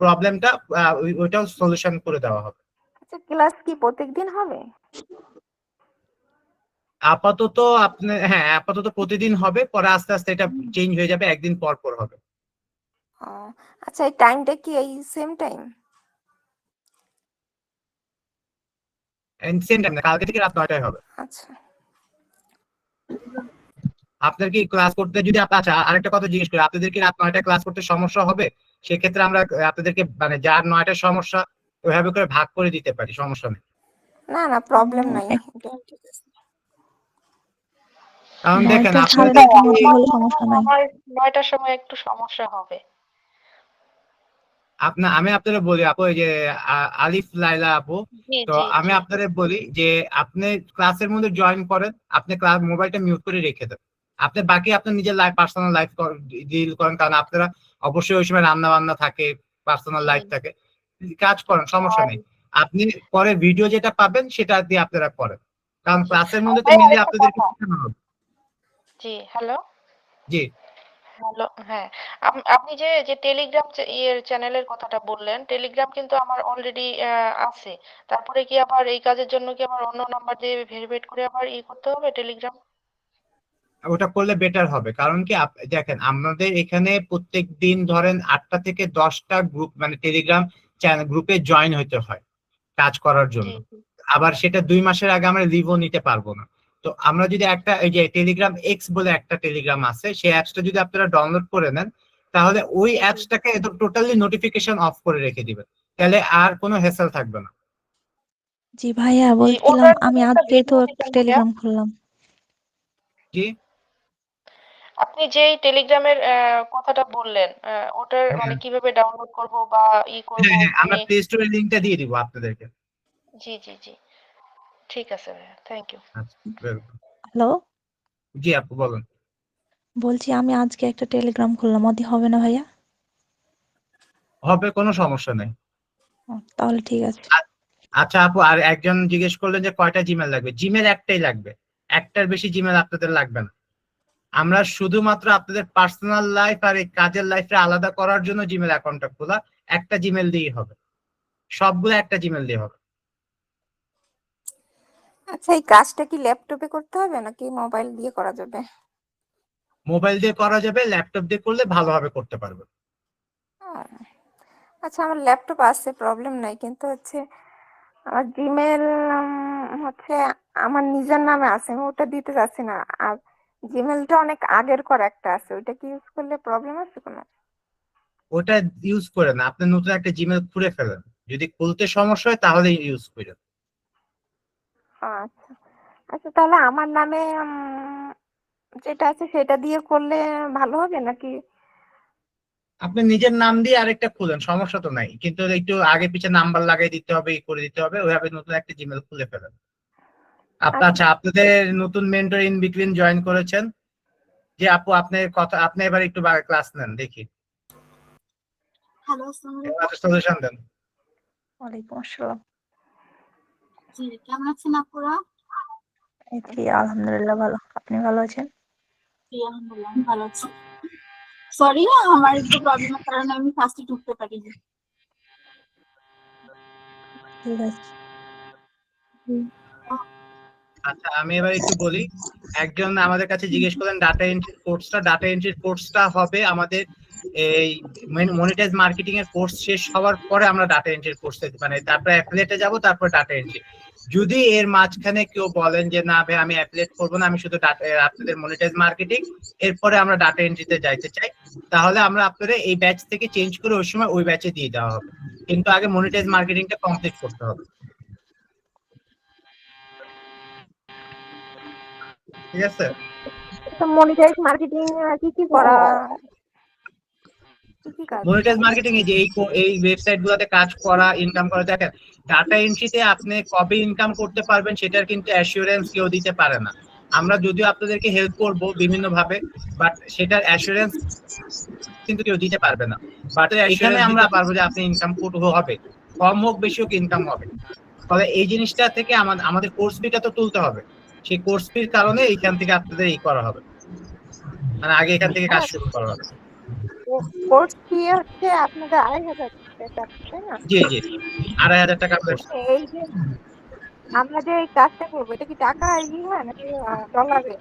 Speaker 1: প্রবলেমটা, ওইটাও সলিউশন করে দেওয়া হবে।
Speaker 6: আচ্ছা, ক্লাস কি প্রত্যেকদিন হবে?
Speaker 1: আপাতত আপনি, হ্যাঁ আপাতত প্রতিদিন হবে, পরে আস্তে আস্তে এটা চেঞ্জ হয়ে যাবে, একদিন পর পর হবে।
Speaker 6: ও, আচ্ছা, এই টাইমটা কি এই সেম টাইম?
Speaker 1: সেম টাইম না, কালকে থেকে রাত 9টায় হবে।
Speaker 6: আচ্ছা,
Speaker 1: আপনার কি ক্লাস করতে যদি আচ্ছা আরেকটা কথা জিজ্ঞেস করি, আপনাদের কি রাত 9টায় ক্লাস করতে সমস্যা হবে? সেক্ষেত্রে আমরা আপনাদেরকে মানে যার 9টায় সমস্যা ওইভাবে করে ভাগ করে দিতে পারি, সমস্যা নেই।
Speaker 6: না না, প্রবলেম নাই।
Speaker 5: এক-
Speaker 6: এটা ঠিক আছে।
Speaker 1: কারণ দেখেন
Speaker 5: 9টা সাড়ে
Speaker 1: আপনাদের
Speaker 5: 9টার মধ্যে হলে সমস্যা নাই।
Speaker 3: আমার 9টার সময় একটু সমস্যা হবে।
Speaker 1: আমি আপনাদের বলি আপু, এই যে আলিফ লাইলা আপু,
Speaker 3: জি
Speaker 1: তো
Speaker 3: জি
Speaker 1: আমি
Speaker 3: জি।
Speaker 1: আপনাদের বলি যে আপনি ক্লাসের মধ্যে জয়েন করেন, আপনি ক্লাস মোবাইলটা মিউট করে রেখে দেন, আপনি বাকি আপনার নিজের লাইফ, পার্সোনাল লাইফ ডিল করেন, কারণ আপনারা অবশ্যই ওই সময় রান্না বান্না থাকে, পার্সোনাল লাইফ থাকে, কাজ করেন, সমস্যা
Speaker 3: আর
Speaker 1: নেই। আপনি পরে ভিডিও যেটা পাবেন সেটা দিয়ে আপনারা করেন, কারণ
Speaker 3: জি।
Speaker 1: ক্লাসের মধ্যে তো
Speaker 3: ভাই
Speaker 1: মেনলি
Speaker 3: আরেকটা
Speaker 1: আপনাদেরকে
Speaker 3: কথা।
Speaker 1: শেখানো হবে।
Speaker 3: জি, হ্যালো।
Speaker 1: জি,
Speaker 3: হ্যালো, হ্যাঁ। আপনি যে যে টেলিগ্রাম চ্যানেলের কথাটা বললেন, টেলিগ্রাম কিন্তু আমার অলরেডি আছে। তারপরে কি আবার এই কাজের জন্য কি আমার অন্য নাম্বার দিয়ে ভেরিফাইড করে আবার করতে হবে টেলিগ্রাম?
Speaker 1: ওটা করলে বেটার হবে, কারণ কি দেখেন আমাদের এখানে প্রত্যেক দিন ধরেন 8টা থেকে 10টা গ্রুপ, মানে টেলিগ্রাম চ্যানেল গ্রুপে জয়েন হতে হয় কাজ করার
Speaker 3: জি
Speaker 1: জন্য।
Speaker 3: জি
Speaker 1: আবার সেটা 2 মাসের আগে আমরা লিভও নিতে পারবো না। তো আমরা যদি একটা, এই যে টেলিগ্রাম এক্স বলে একটা টেলিগ্রাম আছে, সেই অ্যাপসটা যদি আপনারা ডাউনলোড করে নেন, তাহলে ওই
Speaker 3: জি জি।
Speaker 1: অ্যাপসটাকে টোটালি নোটিফিকেশন অফ করে রেখে দিবেন, তাহলে আর কোনো হ্যাসেল থাকবে না।
Speaker 5: জি ভাইয়া,
Speaker 3: জি,
Speaker 5: বলছিলাম
Speaker 3: ওটার
Speaker 5: আমি
Speaker 3: জন্য একটা
Speaker 5: আজকেই তো
Speaker 3: ভিডিও
Speaker 5: একটা
Speaker 3: দিতেন ভাইয়া।
Speaker 5: টেলিগ্রাম খুললাম।
Speaker 1: জি,
Speaker 3: আপনি যেই টেলিগ্রামের কথাটা বললেন, ওটার মানে
Speaker 1: হ্যাঁ
Speaker 3: কিভাবে ডাউনলোড করব বা করব
Speaker 1: হ্যাঁ হ্যাঁ, আমরা
Speaker 3: মানে?
Speaker 1: প্লে স্টোরের লিঙ্কটা দিয়ে দিব আপনাদেরকে।
Speaker 3: জি জি জি, ঠিক আছে ভাইয়া, থ্যাংক ইউ।
Speaker 1: আচ্ছা, welcome।
Speaker 5: হ্যালো,
Speaker 1: জি আপু বলুন।
Speaker 5: বলছি আমি আজকে একটা টেলিগ্রাম খুললাম, ওদি হবে না ভাইয়া?
Speaker 1: হবে, কোনো সমস্যা নেই।
Speaker 5: তাহলে ঠিক আছে।
Speaker 1: আচ্ছা আপু, আর একজন জিজ্ঞেস করলেন যে কয়টা জিমেল লাগবে, জিমেল একটাই লাগবে, একটার বেশি জিমেল আপনাদের লাগবে না। আমরা শুধুমাত্র আপনাদের পার্সোনাল লাইফ আর এই কাজের লাইফে আলাদা করার জন্য জিমেল অ্যাকাউন্টটা খোলা, একটা জিমেল দিয়েই হবে, সবগুলো একটা জিমেল দিয়ে হবে।
Speaker 6: আচ্ছা, এই কাজটা কি ল্যাপটপে করতে হবে নাকি মোবাইল দিয়ে করা যাবে?
Speaker 1: মোবাইল দিয়ে করা যাবে, ল্যাপটপ দিয়ে করলে ভালোভাবে করতে পারবে।
Speaker 6: আহ, আচ্ছা, আমার ল্যাপটপ আছে, প্রবলেম নাই, কিন্তু হচ্ছে আমার জিমেল হচ্ছে আমার নিজের নামে আছে, আমি ওটা দিতে চাচ্ছি না। আর জিমেলটা অনেক আগের করা একটা আছে, ওইটা কি ইউজ করলে প্রবলেম আছে কোনো?
Speaker 1: ওটা ইউজ করে না, আপনি নতুন একটা জিমেল খুলে ফেলেন, যদি খুলতে সমস্যা হয় তাহলে ইউজ করেন।
Speaker 6: আচ্ছা আচ্ছা, তাহলে আমার নামে যেটা আছে সেটা দিয়ে করলে ভালো হবে নাকি?
Speaker 1: আপনি নিজের নাম দিয়ে আরেকটা খুলেন, সমস্যা তো নাই, কিন্তু একটু আগে পিছে নাম্বার লাগাই দিতে হবে, ই করে দিতে হবে, ওইভাবে নতুন একটা জিমেল খুলে ফেলেন। আচ্ছা, আপনাদের নতুন মেন্টর ইন বিটুইন জয়েন করেছেন যে আপু, আপনার কথা, আপনি এবার একটু ক্লাস নেন দেখি,
Speaker 7: হ্যালো, আসসালামু আলাইকুম।
Speaker 1: সলিউশন দেন।
Speaker 5: ওয়ালাইকুম আসসালাম।
Speaker 7: জি, কেমন আছেন আপুরা?
Speaker 5: এই জি আলহামদুলিল্লাহ ভালো। আপনি ভালো আছেন?
Speaker 7: জি, আলহামদুলিল্লাহ আমি ভালো আছি। সরি, আমার একটু প্রবলেমের কারণে আমি ফার্স্টে ঢুকতে পারিনি।
Speaker 5: ঠিক আছে।
Speaker 1: আচ্ছা, আমি এবার একটু বলি। একজন আমাদের কাছে জিজ্ঞেস করলেন ডাটা এন্ট্রির কোর্সটা হবে আমাদের এই মনিটাইজ মার্কেটিং এর কোর্স শেষ হওয়ার পরে আমরা ডাটা এন্ট্রির কোর্সে, মানে তারপরে অ্যাফিলিয়েটে যাব, তারপর ডাটা এন্ট্রি। যদি এর মাঝখানে কেউ বলেন যে না ভাই আমি অ্যাফিলিয়েট করবো না, আমি শুধু আপনাদের মনিটাইজ মার্কেটিং এরপরে আমরা ডাটা এন্ট্রিতে যাইতে চাই, তাহলে আমরা আপনাদের এই ব্যাচ থেকে চেঞ্জ করে ওই সময় ওই ব্যাচে দিয়ে দেওয়া হবে, কিন্তু আগে মনিটাইজ মার্কেটিংটা কমপ্লিট করতে হবে। ঠিক আছে?
Speaker 6: তো মনিটাইজ মার্কেটিং কি করা, কি কাজ?
Speaker 1: মনিটাইজ মার্কেটিং এই যে এই ওয়েবসাইট গুলোতে কাজ করা, ইনকাম করা। দেখেন, ডাটা এন্ট্রিতে আপনি কবে ইনকাম করতে পারবেন সেটার কিন্তু অ্যাসুরেন্স কেউ দিতে পারে না। আমরা যদিও আপনাদেরকে হেল্প করব বিভিন্ন ভাবে, বাট সেটার অ্যাসুরেন্স কিন্তু কেউ দিতে পারবে না। বাট এখানে আমরা পারবো যে আপনি ইনকাম হবে, কম হোক বেশি হোক ইনকাম হবে। ফলে এই জিনিসটা থেকে আমাদের কোর্স ফিটা তো তুলতে হবে, সেই কোর্স ফির কারণে এইখান থেকে আপনাদের এই করা হবে, মানে আগে এখান থেকে কাজ শুরু করা হবে।
Speaker 6: কোর্স ফি হচ্ছে আপনাদের 2,500 টাকা, তাই না?
Speaker 1: জি জি, 2,500 টাকা কোর্স।
Speaker 6: এই যে আমরা যে এই কাজটা করবো, এটা কি টাকা হয় নাকি ডলারে?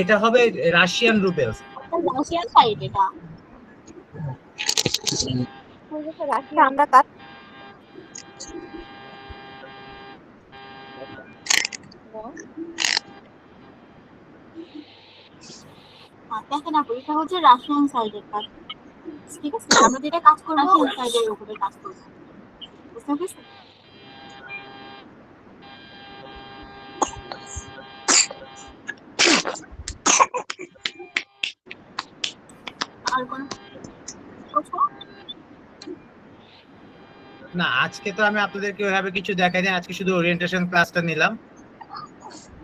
Speaker 1: এটা হবে রাশিয়ান রুবেলস।
Speaker 7: রাশিয়ান সাইট এটা।
Speaker 6: রাশিয়া আমরা কাজ
Speaker 7: দেখেন আপু, এটা হচ্ছে রাশিয়ান সাইডের কাজ, ঠিক আছে? আমরা যেটা কাজ করবো রাশিয়ান সাইডের উপরে কাজ করবো, বুঝতে পেরেছেন? আর কোন প্রশ্ন?
Speaker 1: না, আজকে তো আমি আপনাদেরকে ওইভাবে কিছু দেখাইনি, আজকে শুধু ওরিয়েন্টেশন ক্লাসটা নিলাম,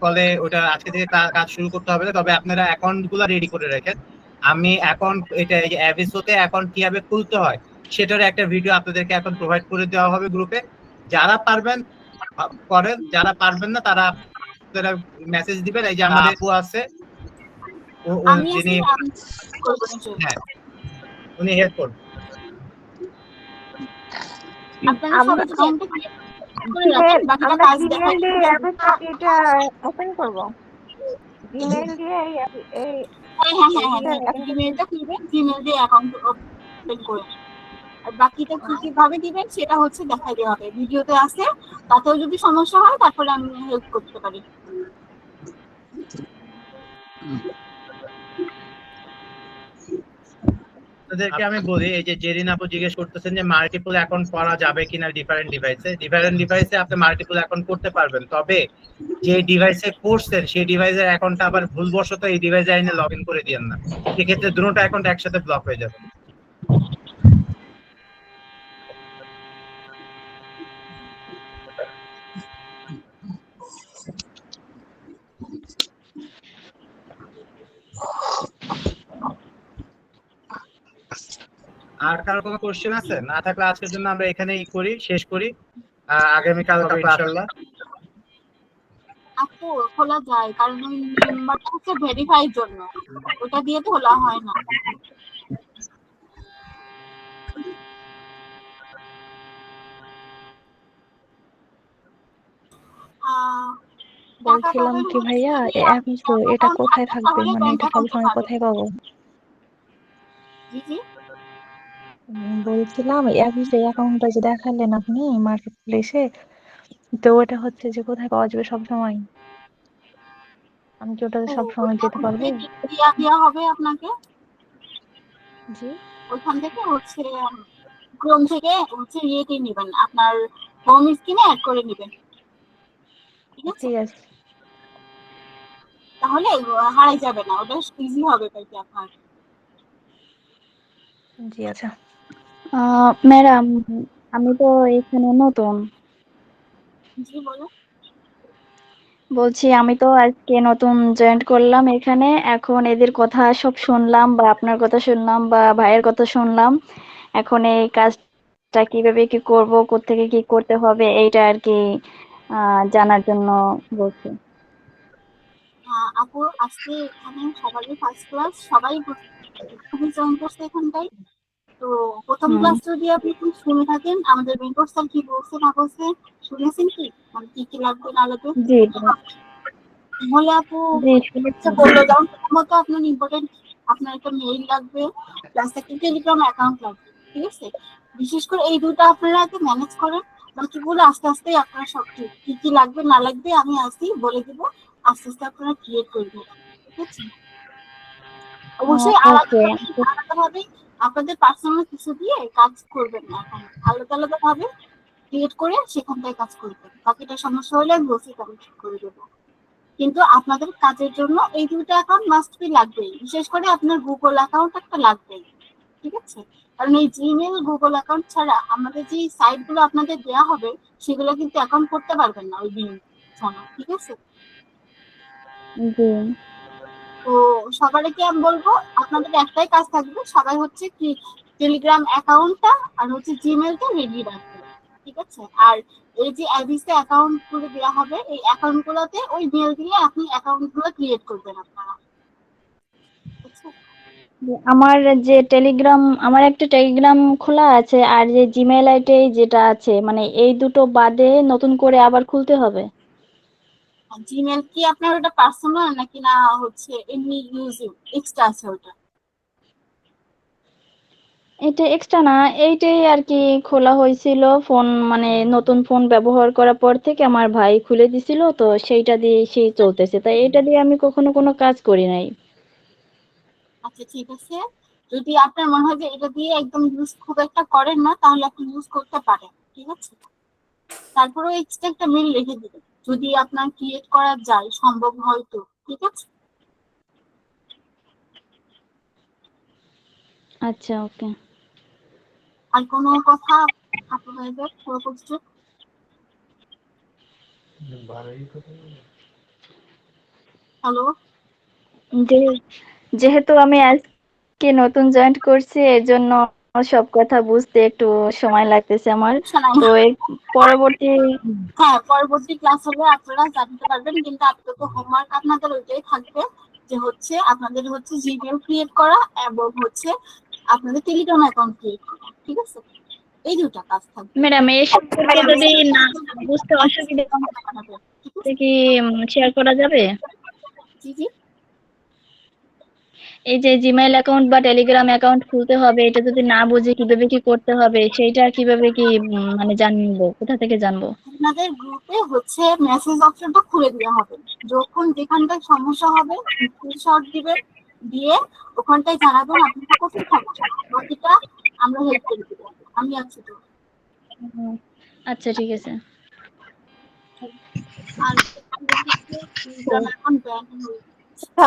Speaker 1: ফলে ওটা আজকে থেকে কাজ শুরু করতে হবে না। তবে আপনারা অ্যাকাউন্ট গুলো রেডি করে রাখেন। আমি অ্যাকাউন্ট, এটা এই যে অ্যাভিসোতে অ্যাকাউন্ট কিভাবে খুলতে হয় সেটার একটা ভিডিও আপনাদেরকে এখন প্রোভাইড করে দেওয়া হবে গ্রুপে। যারা পারবেন করেন, যারা পারবেন না তারা মেসেজ দিবেন। এই যে আমাদের আপু আছে,
Speaker 7: আমি
Speaker 1: যিনি,
Speaker 7: করবো নিশ্চয়ই।
Speaker 1: হ্যাঁ, উনি হেল্প করবেন।
Speaker 7: আপনারা সব অ্যাকাউন্টে করে রাখেন, বাকিটা কাজ দেখাই।
Speaker 6: এটা ওপেন করব, জিমেইল দিয়ে এই
Speaker 7: হ্যাঁ, জিমেইলটা খুলবেন, জিমেইল দিয়ে অ্যাকাউন্ট ওপেন করে, আর বাকিটা কিভাবে দিবেন সেটা হচ্ছে দেখাই দেওয়া হবে, ভিডিওতে আছে। তাতেও যদি সমস্যা হয় তারপরে আমি হেল্প করতে পারি।
Speaker 1: আপনাদেরকে আমি বলি, এই যে জেরিন আপু জিজ্ঞেস করতেছেন যে মাল্টিপল অ্যাকাউন্ট করা যাবে কিনা ডিফারেন্ট ডিভাইসে আপনি মাল্টিপল অ্যাকাউন্ট করতে পারবেন, তবে যে ডিভাইসে করছেন সেই ডিভাইসের অ্যাকাউন্টটা আবার ভুলবশত এই ডিভাইসে এনে লগ ইন করে দিয়েন না, সেক্ষেত্রে দুটো অ্যাকাউন্ট একসাথে ব্লক হয়ে যাবে। আর কারো কোনো কোশ্চেন আছে? না থাকলে আজকের জন্য আমরা এখানেই শেষ করি। আগামীকাল ইনশাআল্লাহ।
Speaker 7: আপু খোলা যায়, কারণ ওই নাম্বারটা হচ্ছে ভেরিফাইর জন্য, ওটা দিয়ে তো খোলা হয় না।
Speaker 5: বলছিলাম কি ভাইয়া, এটা কোথায় থাকবে, মানে এটা সবসময় কোথায় পাবো?
Speaker 7: জি জি,
Speaker 5: বলছিলাম অ্যাকাউন্টটা যে দেখালেন আপনি মার্কেট প্লেসে, তো ওটা হচ্ছে যে কোথায় পাওয়া যাবে সবসময়? আমি কি ওটাতে সবসময় যেতে পারবো?
Speaker 7: দেওয়া হবে আপনাকে।
Speaker 5: জি,
Speaker 7: ওইখান থেকে হচ্ছে ক্রোম থেকে হচ্ছে ইয়েতে নেবেন, আপনার হোম স্ক্রিনে অ্যাড করে নেবেন, ঠিক আছে?
Speaker 5: ঠিক আছে।
Speaker 7: তাহলে হারাই যাবে না, ওটা ইজি হবে তাই কি আপনার।
Speaker 5: জি আচ্ছা।
Speaker 2: ম্যাডাম, আমি তো এখানে নতুন।
Speaker 7: জি বলুন।
Speaker 8: বলছি আমি তো আজকে নতুন জয়েন করলাম এখানে, এখন এদের কথা সব শুনলাম বা আপনার কথা শুনলাম বা ভাইয়ের কথা শুনলাম। এখন এই কাজটা কিভাবে কি করব, কোত্থেকে কি করতে হবে এইটা আর কি জানার জন্য বলছি।
Speaker 7: আপু আজকে এখানে সবারই ফার্স্ট ক্লাস, সবাই খুবই জয়েন করছে এখানটায়। তো প্রথম
Speaker 8: হুম।
Speaker 7: ক্লাস যদি আপনি একটু শুনে থাকেন, আমাদের মেন্টর স্যার কি বলছে না বলছে শুনেছেন কি, মানে কি কি লাগবে না লাগবে,
Speaker 8: জি
Speaker 7: তাহলে আপু
Speaker 8: জি
Speaker 7: আচ্ছা
Speaker 8: শুনেছি।
Speaker 7: বললো, যেমন প্রথমত আপনার ইম্পর্টেন্ট, আপনার একটা মেইল লাগবে, প্লাস একটা টেলিগ্রাম অ্যাকাউন্ট লাগবে, ঠিক আছে? বিশেষ করে এই দুটো আপনারা আগে ম্যানেজ করেন, বাকিগুলো আস্তে আস্তে আপনারা সব কি কি লাগবে না লাগবে আমি আসি বলে দিব, আস্তে আস্তে আপনারা ক্রিয়েট করে দেবেন, ঠিক আছে? অবশ্যই
Speaker 8: ওকে।
Speaker 7: আলাদাভাবে আপনাদের পার্সোনাল কিছু দিয়ে কাজ করবেন না, এখন আলাদা আলাদা ভাবে ক্রিয়েট করে সেখানটায় কাজ করবেন, বাকিটা সমস্যা হলে আমি বসে কমিট করে দেবো। কিন্তু আপনাদের কাজের জন্য এই দুটো অ্যাকাউন্ট মাস্ট বি লাগবেই, বিশেষ করে আপনার গুগল অ্যাকাউন্ট একটা লাগবেই, ঠিক আছে? কারণ এই জিমেল গুগল অ্যাকাউন্ট ছাড়া আমাদের যে সাইট গুলো আপনাদের দেওয়া হবে সেগুলো কিন্তু অ্যাকাউন্ট করতে পারবেন না ওই দিন ছাড়া, ঠিক আছে?
Speaker 8: জি
Speaker 7: তো সবাইকে আমি বলবো আপনাদের একটাই কাজ থাকবে, সবাই হচ্ছে কি টেলিগ্রাম অ্যাকাউন্টটা আর হচ্ছে জিমেলটা রেডি রাখবে, ঠিক আছে? আর এই যে অ্যাবিসে অ্যাকাউন্ট গুলো দেওয়া হবে এই অ্যাকাউন্ট গুলোতে ওই মেল দিয়ে আপনি অ্যাকাউন্ট গুলো ক্রিয়েট করবেন আপনারা, ঠিক আছে?
Speaker 8: আমার যে টেলিগ্রাম, আমার একটা টেলিগ্রাম খোলা আছে আর যে জিমেল আইডি যেটা আছে, মানে এই দুটো বাদে নতুন করে আবার খুলতে হবে?
Speaker 7: জিমেল কি আপনার ওটা পার্সোনাল নাকি না হচ্ছে এমনি ইউজিং এক্সট্রা আছে ওটা?
Speaker 8: এটা এক্সট্রা না, এইটাই আর কি খোলা হয়েছিল ফোন, মানে নতুন ফোন ব্যবহার করার পর থেকে আমার ভাই খুলে দিছিল, তো সেইটা দিয়ে সেই চলতেছে, তাই এটা দিয়ে আমি কখনো কোনো কাজ করি নাই।
Speaker 7: আচ্ছা ঠিক আছে, যদি আপনার মনে হয় যে এটা দিয়ে একদম ইউজ খুব একটা করেন না তাহলে আপনি ইউজ করতে পারেন, ঠিক আছে? তারপরেও এক্সট্রা একটা মেল রেখে দিবেন যদি আপনার ক্রিয়েট করা যায়, সম্ভব হয়তো, ঠিক আছে?
Speaker 8: আচ্ছা ওকে।
Speaker 7: আর কোনো কথা আপনাদের পুরো প্রস্তুত? হ্যালো,
Speaker 8: যেহেতু আমি আজকে নতুন জয়েন করছি এর জন্য সব কথা বুঝতে একটু সময় লাগতেছে আমার।
Speaker 7: শোনাই
Speaker 8: তো এর পরবর্তী
Speaker 7: হ্যাঁ, পরবর্তী ক্লাস হলে আপনারা জানতে পারবেন, কিন্তু আপাতত হোমওয়ার্ক আপনাদের ওইটাই থাকবে যে হচ্ছে আপনাদের হচ্ছে জিমেল ক্রিয়েট করা এবং হচ্ছে আপনাদের টেলিগ্রাম অ্যাকাউন্ট ক্রিয়েট করা, ঠিক আছে? এই দুটো কাজ থাকবে।
Speaker 8: ম্যাডাম এই সম্পর্কে যদি না বুঝতে অসুবিধা
Speaker 7: ঠিক আছে?
Speaker 8: কি শেয়ার করা যাবে?
Speaker 7: জি জি,
Speaker 8: এই যে জিমেইল অ্যাকাউন্ট বা টেলিগ্রাম অ্যাকাউন্ট খুলতে হবে, এটা যদি না বুঝি কিভাবে কি করতে হবে সেইটা কিভাবে কি মানে জানবো, কোথা থেকে জানবো?
Speaker 7: আপনাদের গ্রুপে হচ্ছে মেসেজ অপশনটা খুলে দেওয়া হবে, যখন যেখানটায় সমস্যা হবে স্ক্রিনশট দিবেন, দিয়ে ওখানটায় জানাবেন আপনার কোথায় সমস্যা, বাকিটা আমরা হেল্প করে দেবো, আমি আছি তো।
Speaker 8: আচ্ছা ঠিক আছে।
Speaker 7: আর এখন ব্যান হয়ে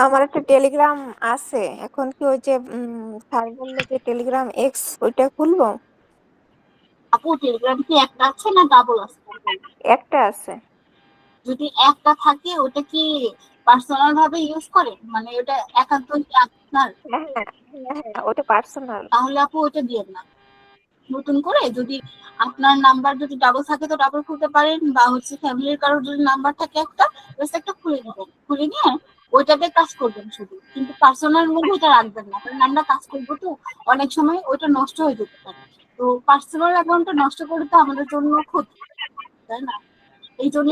Speaker 6: আমার একটা টেলিগ্রাম আছে, এখন কি ওই যে স্যার বললো যে টেলিগ্রাম এক্স ওইটা খুলবো?
Speaker 7: আপু টেলিগ্রাম কি একটা আছে না ডাবল আছে?
Speaker 6: একটা আছে।
Speaker 7: যদি একটা থাকে ওটা কি পার্সোনাল ভাবে ইউজ করে, মানে ওটা একান্তই আপনার,
Speaker 6: হ্যাঁ হ্যাঁ ওটা পার্সোনাল।
Speaker 7: তাহলে আপু ওটা দিয়ে না। নতুন করে যদি আপনার নাম্বার যদি ডাবল থাকে তো ডাবল খুলতে পারেন, বা হচ্ছে ফ্যামিলির কারোর যদি নাম্বার থাকে একটা, জাস্ট একটা খুলে দিবেন, খুলে নিয়ে ওইটাতে কাজ করবেন শুধু, কিন্তু পার্সোনাল মধ্যে ওটা রাখবেন না, কারণ আমরা কাজ করবো তো অনেক সময় ওইটা নষ্ট হয়ে যেতে পারে। তো পার্সোনাল অ্যাকাউন্টটা নষ্ট করে তো আমাদের জন্য ক্ষতি, তাই না? এই জন্য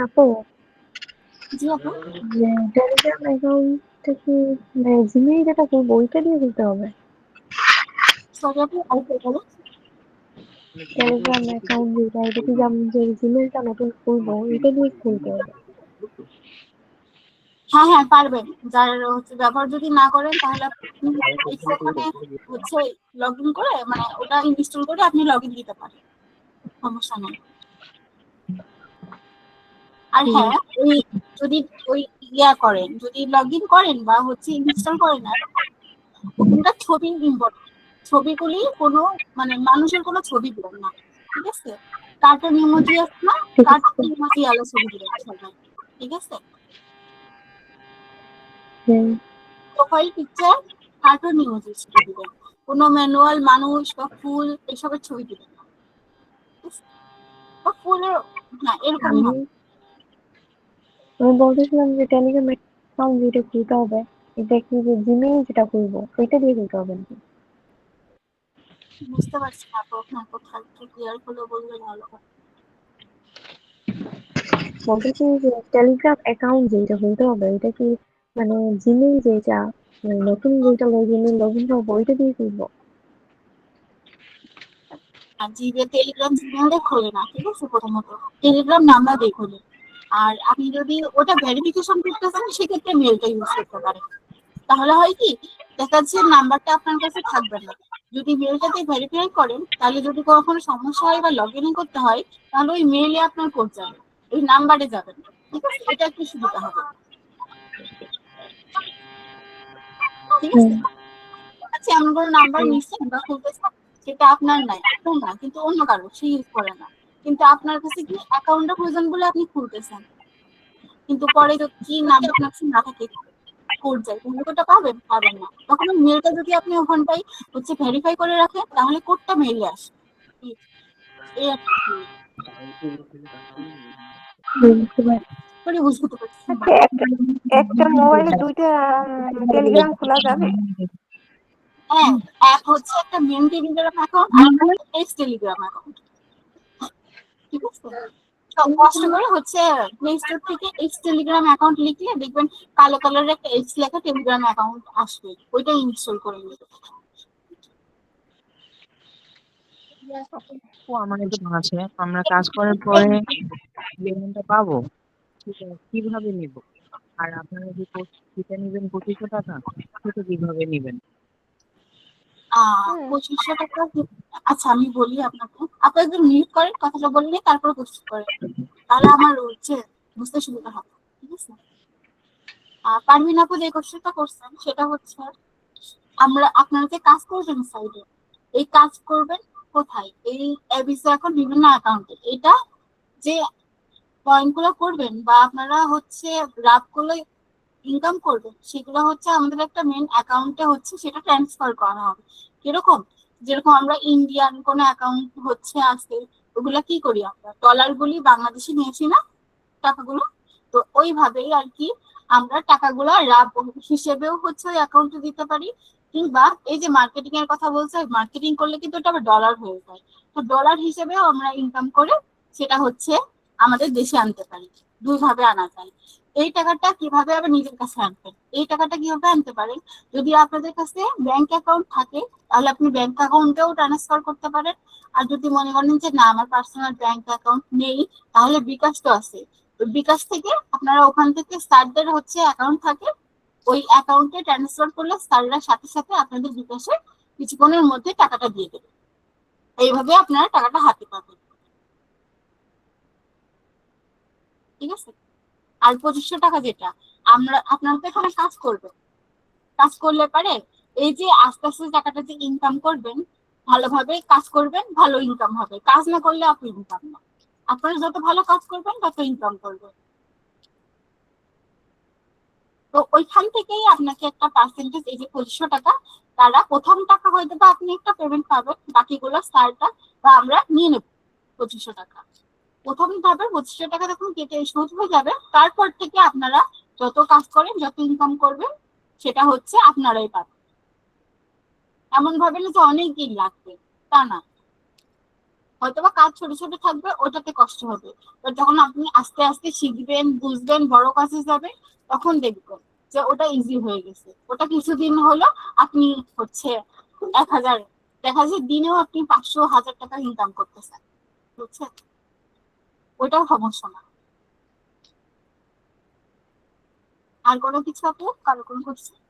Speaker 4: আপু
Speaker 7: জি আপু,
Speaker 4: যে টেলিগ্রাম অ্যাকাউন্টটা কি জিমেইল যেটা করবো ওইটা দিয়ে খুলতে হবে?
Speaker 7: সরি আপু আরেকটা বলো।
Speaker 4: টেলিগ্রাম অ্যাকাউন্ট যেটা, এটা কি যে জিমেইলটা নতুন খুলবো এটা দিয়ে খুলতে হবে?
Speaker 7: হ্যাঁ হ্যাঁ পারবেন, যার হচ্ছে ব্যবহার যদি না করেন তাহলে আপনি ওখানে হচ্ছে লগ ইন করে, মানে ওটা ইনস্টল করে আপনি লগ ইন দিতে পারেন, সমস্যা নেই। আর হ্যাঁ, ওই যদি ওই ইয়া করেন, যদি লগ ইন করেন বা হচ্ছে ইনস্টল করেন, আর ওখানকার ছবি ইম্পর্টেন্ট, ছবিগুলি কোনো মানে মানুষের কোনো ছবি দিবেন না, ঠিক আছে? কার্টুন ইমোজি আছে না,
Speaker 4: ঠিক আছে।
Speaker 7: কার্টুন ইমোজি আলো ছবি দিবেন সবাই, ঠিক আছে?
Speaker 4: হুম,
Speaker 7: প্রোফাইল পিকচার কার্টুন ইমোজি ছবি দিবেন, কোনো ম্যানুয়াল মানুষ বা ফুল এসবের ছবি দিবেন না, ঠিক আছে? বা ফুলের, হ্যাঁ এরকমই
Speaker 4: আমি
Speaker 7: হবে।
Speaker 4: আমি বলতেছিলাম যে টেলিগ্রাম অ্যাকাউন্ট যেটা খুলতে হবে, এটা কি যে জিমেইল যেটা খুলবো ওইটা দিয়ে খুলতে হবে নাকি?
Speaker 7: বুঝতে পারছি না আপু, আপনার কথা একটু ক্লিয়ার করে বললে ভালো হয়।
Speaker 4: বলতেছি যে টেলিগ্রাম অ্যাকাউন্ট যেটা খুলতে হবে এটা কি মানে জিমেইল যেটা মানে নতুন যেটা লগ ইন করবো ওইটা দিয়ে খুলবো?
Speaker 7: আর টেলিগ্রাম জিমেইলে খোলে না, ঠিক আছে? প্রথমত টেলিগ্রাম নাম্বার দিয়ে খোলে। আর আপনি যদি ওটা ভেরিফিকেশন করতে চান সেক্ষেত্রে মেলটা ইউজ করতে পারেন। তাহলে হয় কি, দেখা যাচ্ছে নাম্বারটা আপনার কাছে থাকবে না। যদি মেলটাতে ভেরিফাই করেন তাহলে যদি কখনো সমস্যা হয় বা লগ ইন করতে হয় তাহলে ওই মেইলে আপনার কোড যাবে, ওই নাম্বারে যাবে না, ঠিক আছে? এটা একটু সুবিধা হবে, ঠিক আছে? আচ্ছা, এমন কোনো নাম্বার নিচ্ছেন বা খুলতেছেন সেটা আপনার নাই, আপনার না কিন্তু অন্য কারো, সে ইউজ করে না, কিন্তু আপনার কাছে কি অ্যাকাউন্টের প্রয়োজন বলে আপনি খুলতেছেন, কিন্তু পরে যদি কি নাম্বার আপনার না থাকে কোড যায় তাহলে কোডটা পাবেন পাবেন না। তখন মেলটা যদি আপনি ওখানটাই হচ্ছে ভেরিফাই করে রাখেন তাহলে কোডটা মেইলে আসে। এই একটা
Speaker 4: বুঝতে পারছি।
Speaker 7: করে বুঝতে পারছি।
Speaker 6: আচ্ছা, একটা মোবাইলে দুইটা টেলিগ্রাম খোলা যাবে?
Speaker 7: হ্যাঁ, এক হচ্ছে একটা মেন টেলিগ্রাম অ্যাকাউন্ট আর একটা টেক্সট টেলিগ্রাম অ্যাকাউন্ট, ঠিক আছে? তো কষ্ট করে হচ্ছে প্লে স্টোর থেকে এক্স টেলিগ্রাম অ্যাকাউন্ট লিখলে দেখবেন কালো কালারের একটা এক্স লেখা টেলিগ্রাম অ্যাকাউন্ট আসবে, ওইটা ইনস্টল করে নেবেন।
Speaker 9: আপু আমার একটু আছে, আমরা কাজ করার পরে পেমেন্টটা পাবো, সেটা কিভাবে নিব? আর আপনারা যে যেটা নিবেন 2500 টাকা, সেটা কিভাবে নিবেন?
Speaker 7: 2500 টাকা। আচ্ছা আমি বলি আপনাকে, আপনি একদম মিউট করেন, কথাটা বললে তারপর কোশ্চেন করেন, তাহলে আমার হচ্ছে বুঝতে সুবিধা হবে, ঠিক আছে? পারভিন আপু যে কোশ্চেনটা করছেন সেটা হচ্ছে, আপনারা যে কাজ করবেন সাইডে, এই কাজ করবেন কোথায়? এই এবিসি এখন বিভিন্ন অ্যাকাউন্টে, এটা যে পয়েন্ট গুলো করবেন বা আপনারা হচ্ছে লাভ গুলো ইনকাম করবেন সেগুলো হচ্ছে আমাদের একটা মেন অ্যাকাউন্টে হচ্ছে সেটা ট্রান্সফার করা হবে। কিরকম? যেরকম আমরা ইন্ডিয়ান কোন অ্যাকাউন্ট হচ্ছে আছে, ওগুলা কি করি, আমরা ডলার গুলি বাংলাদেশে নিয়েছি না টাকাগুলো, তো ওইভাবেই আর কি আমরা টাকাগুলো লাভ হিসেবেও হচ্ছে ওই অ্যাকাউন্টে দিতে পারি, কিংবা এই যে মার্কেটিং এর কথা বলছে, মার্কেটিং করলে কিন্তু এটা আবার ডলার হয়ে যায়, তো ডলার হিসেবেও আমরা ইনকাম করে সেটা হচ্ছে আমাদের দেশে আনতে পারি, দুই ভাবে আনা যায়। এই টাকাটা কিভাবে আবার নিজের কাছে আনবেন, এই টাকাটা কিভাবে আনতে পারেন, যদি আপনাদের কাছে ব্যাংক অ্যাকাউন্ট থাকে তাহলে আপনি ব্যাংক অ্যাকাউন্টেও ট্রান্সফার করতে পারেন, আর যদি মনে করেন যে না আমার পার্সোনাল ব্যাংক অ্যাকাউন্ট নেই তাহলে বিকাশ তো আছে, বিকাশ থেকে আপনারা ওখান থেকে স্যারদের হচ্ছে অ্যাকাউন্ট থাকে, ওই অ্যাকাউন্টে ট্রান্সফার করলে স্যাররা সাথে সাথে আপনাদের বিকাশে কিছুক্ষণের মধ্যে টাকাটা দিয়ে দেবে, এইভাবে আপনারা টাকাটা হাতে পাবেন, ঠিক আছে? আর 2500 টাকা যেটা আপনারা তো এখানে কাজ করবেন, কাজ করলে পারে এই যে আস্তে আস্তে টাকাটা যে ইনকাম করবেন, ভালোভাবে কাজ করবেন ভালো ইনকাম হবে, কাজ না করলে আপনি ইনকাম না, আপনারা যত ভালো কাজ করবেন তত ইনকাম করবেন। তো ওইখান থেকেই আপনাকে একটা পার্সেন্টেজ, এই যে 2500 টাকা, তারা প্রথম টাকা হয়তো বা আপনি একটা পেমেন্ট পাবেন, বাকিগুলো স্যারটা বা আমরা নিয়ে নেব 2500 টাকা। প্রথম ধাপে 2500 টাকা যখন কেটে শোধ হয়ে যাবে তারপর থেকে আপনারা যত কাজ করেন যত ইনকাম করবেন সেটা হচ্ছে আপনারাই পাবেন। এমন ভাবে না যে অনেক দিন লাগবে, তা না, হয়তোবা কাজ ছোট ছোট থাকবে ওটাতে কষ্ট হবে, বাট যখন আপনি আস্তে আস্তে শিখবেন বুঝবেন বড় কাজে যাবে তখন দেখবেন যে ওটা ইজি হয়ে গেছে, ওটা কিছুদিন হলো আপনি হচ্ছে 1000, দেখা যায় দিনেও আপনি 500-1000 টাকা ইনকাম করতেছেন, বুঝছেন? ওটাও সমস্যা না। আর কোনো কিছু আপু, কারো কোনো কোশ্চেন?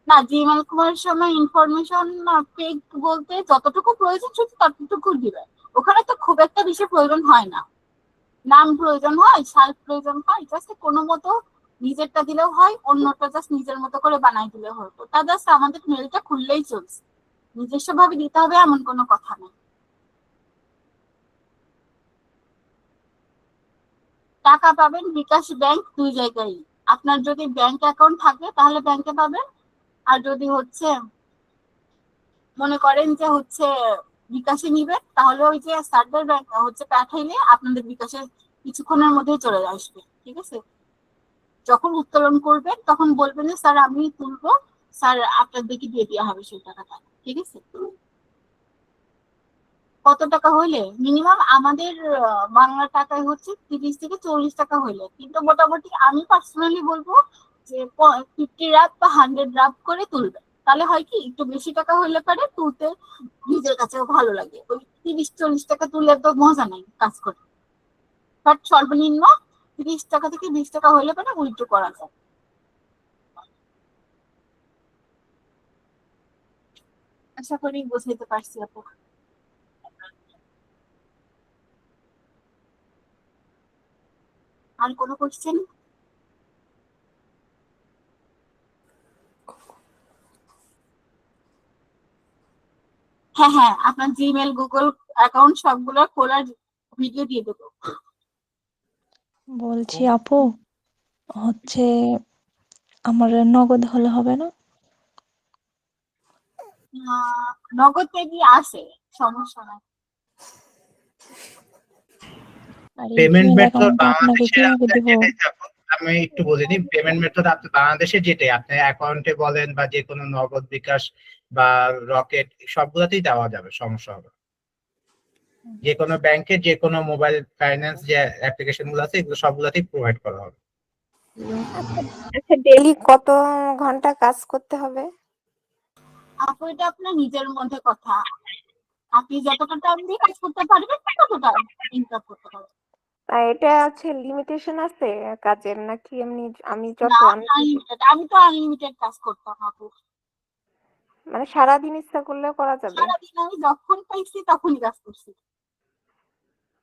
Speaker 7: না, জিমেল খোলার সময় ইনফরমেশন ফেক বলতে যতটুকু প্রয়োজন শুধু ততটুকু দিবে, ওখানে তো খুব একটা বেশি প্রয়োজন হয় না, নাম প্রয়োজন হয়, সাল প্রয়োজন হয়, জাস্ট কোনো মতো নিজেরটা দিলেও হয়, অন্যটা জাস্ট নিজের মতো করে বানাই দিলে হয়, ওটা জাস্ট আমাদের মেলটা খুললেই চলছে, নিজস্ব ভাবে দিতে হবে এমন কোনো কথা নেই। টাকা পাবেন বিকাশ ব্যাংক দুই জায়গায়। আপনার যদি ব্যাংক অ্যাকাউন্ট থাকে তাহলে ব্যাংকে পাবেন, আর যদি মনে করেন যে বিকাশে নিবেন তাহলে ওই যে সার্ভার ব্যাংক পাঠাইলে আপনাদের বিকাশে কিছুক্ষণের মধ্যে চলে আসবে। ঠিক আছে, যখন উত্তোলন করবেন তখন বলবেন যে স্যার আমি তুলবো, স্যার আপনাদেরকে দিয়ে দেওয়া হবে সেই টাকাটা। ঠিক আছে, কত টাকা হইলে মিনিমাম আমাদের বাংলা টাকায় 30 থেকে 40 টাকা হইলে, কিন্তু মোটামুটি আমি পার্সোনালি বলবো যে 50 রাত বা 100 রাত করে তুলবে, তাহলে হয় কি একটু বেশি টাকা হইলে পারে তুলতে নিজের কাছেও ভালো লাগে। ওই 30-40 টাকা তুললে তো মজা নাই কাজ করে, বাট সর্বনিম্ন 30 টাকা থেকে 20 টাকা হইলে পারে উইথড্র করা যায়। আশা করি বুঝাইতে পারছি আপু। আর কোনো কোশ্চেন? হ্যাঁ হ্যাঁ, আপনার জিমেল গুগল অ্যাকাউন্ট সবগুলো খোলার ভিডিও দিয়ে দেবো।
Speaker 5: বলছি আপু, আমার নগদ হলে হবে না?
Speaker 7: নগদ পেমেন্ট আছে, সমস্যা নাই।
Speaker 5: আর এই
Speaker 1: পেমেন্ট
Speaker 5: জিমেল
Speaker 1: মেথড
Speaker 5: অ্যাকাউন্টটা আপনাকে
Speaker 1: বাংলাদেশের
Speaker 5: কিভাবে
Speaker 1: আপনার
Speaker 5: দিব?
Speaker 1: যেটাই থাকুক, আমি একটু বলে দিই, পেমেন্ট মেথড আপনি বাংলাদেশের যেটাই আপনি অ্যাকাউন্টে বলেন বা যে কোনো নগদ, বিকাশ বা রকেট সবগুলোতেই দেওয়া যাবে, সমস্যা হবে না। যে কোনো ব্যাংকের যে কোনো মোবাইল ফাইন্যান্স যে অ্যাপ্লিকেশন গুলো আছে এগুলো সবগুলোতেই প্রোভাইড করা হবে।
Speaker 6: আচ্ছা, ডেইলি কত ঘন্টা কাজ করতে হবে?
Speaker 7: আপু এটা আপনার নিজের মধ্যে কথা, আপনি যতটা টাইম দিয়ে কাজ করতে পারবেন ততটা ইনকাম করতে পারবেন।
Speaker 6: এটা লিমিটেশন আছে কাজের, নাকি এমনি আমি যত
Speaker 7: না, আনলিমিটেড। আমি তো আনলিমিটেড কাজ করতাম আপু,
Speaker 6: মানে সারাদিন ইচ্ছা করলেও করা যাবে?
Speaker 7: সারাদিন আমি যখন পাইছি তখনই কাজ করছি।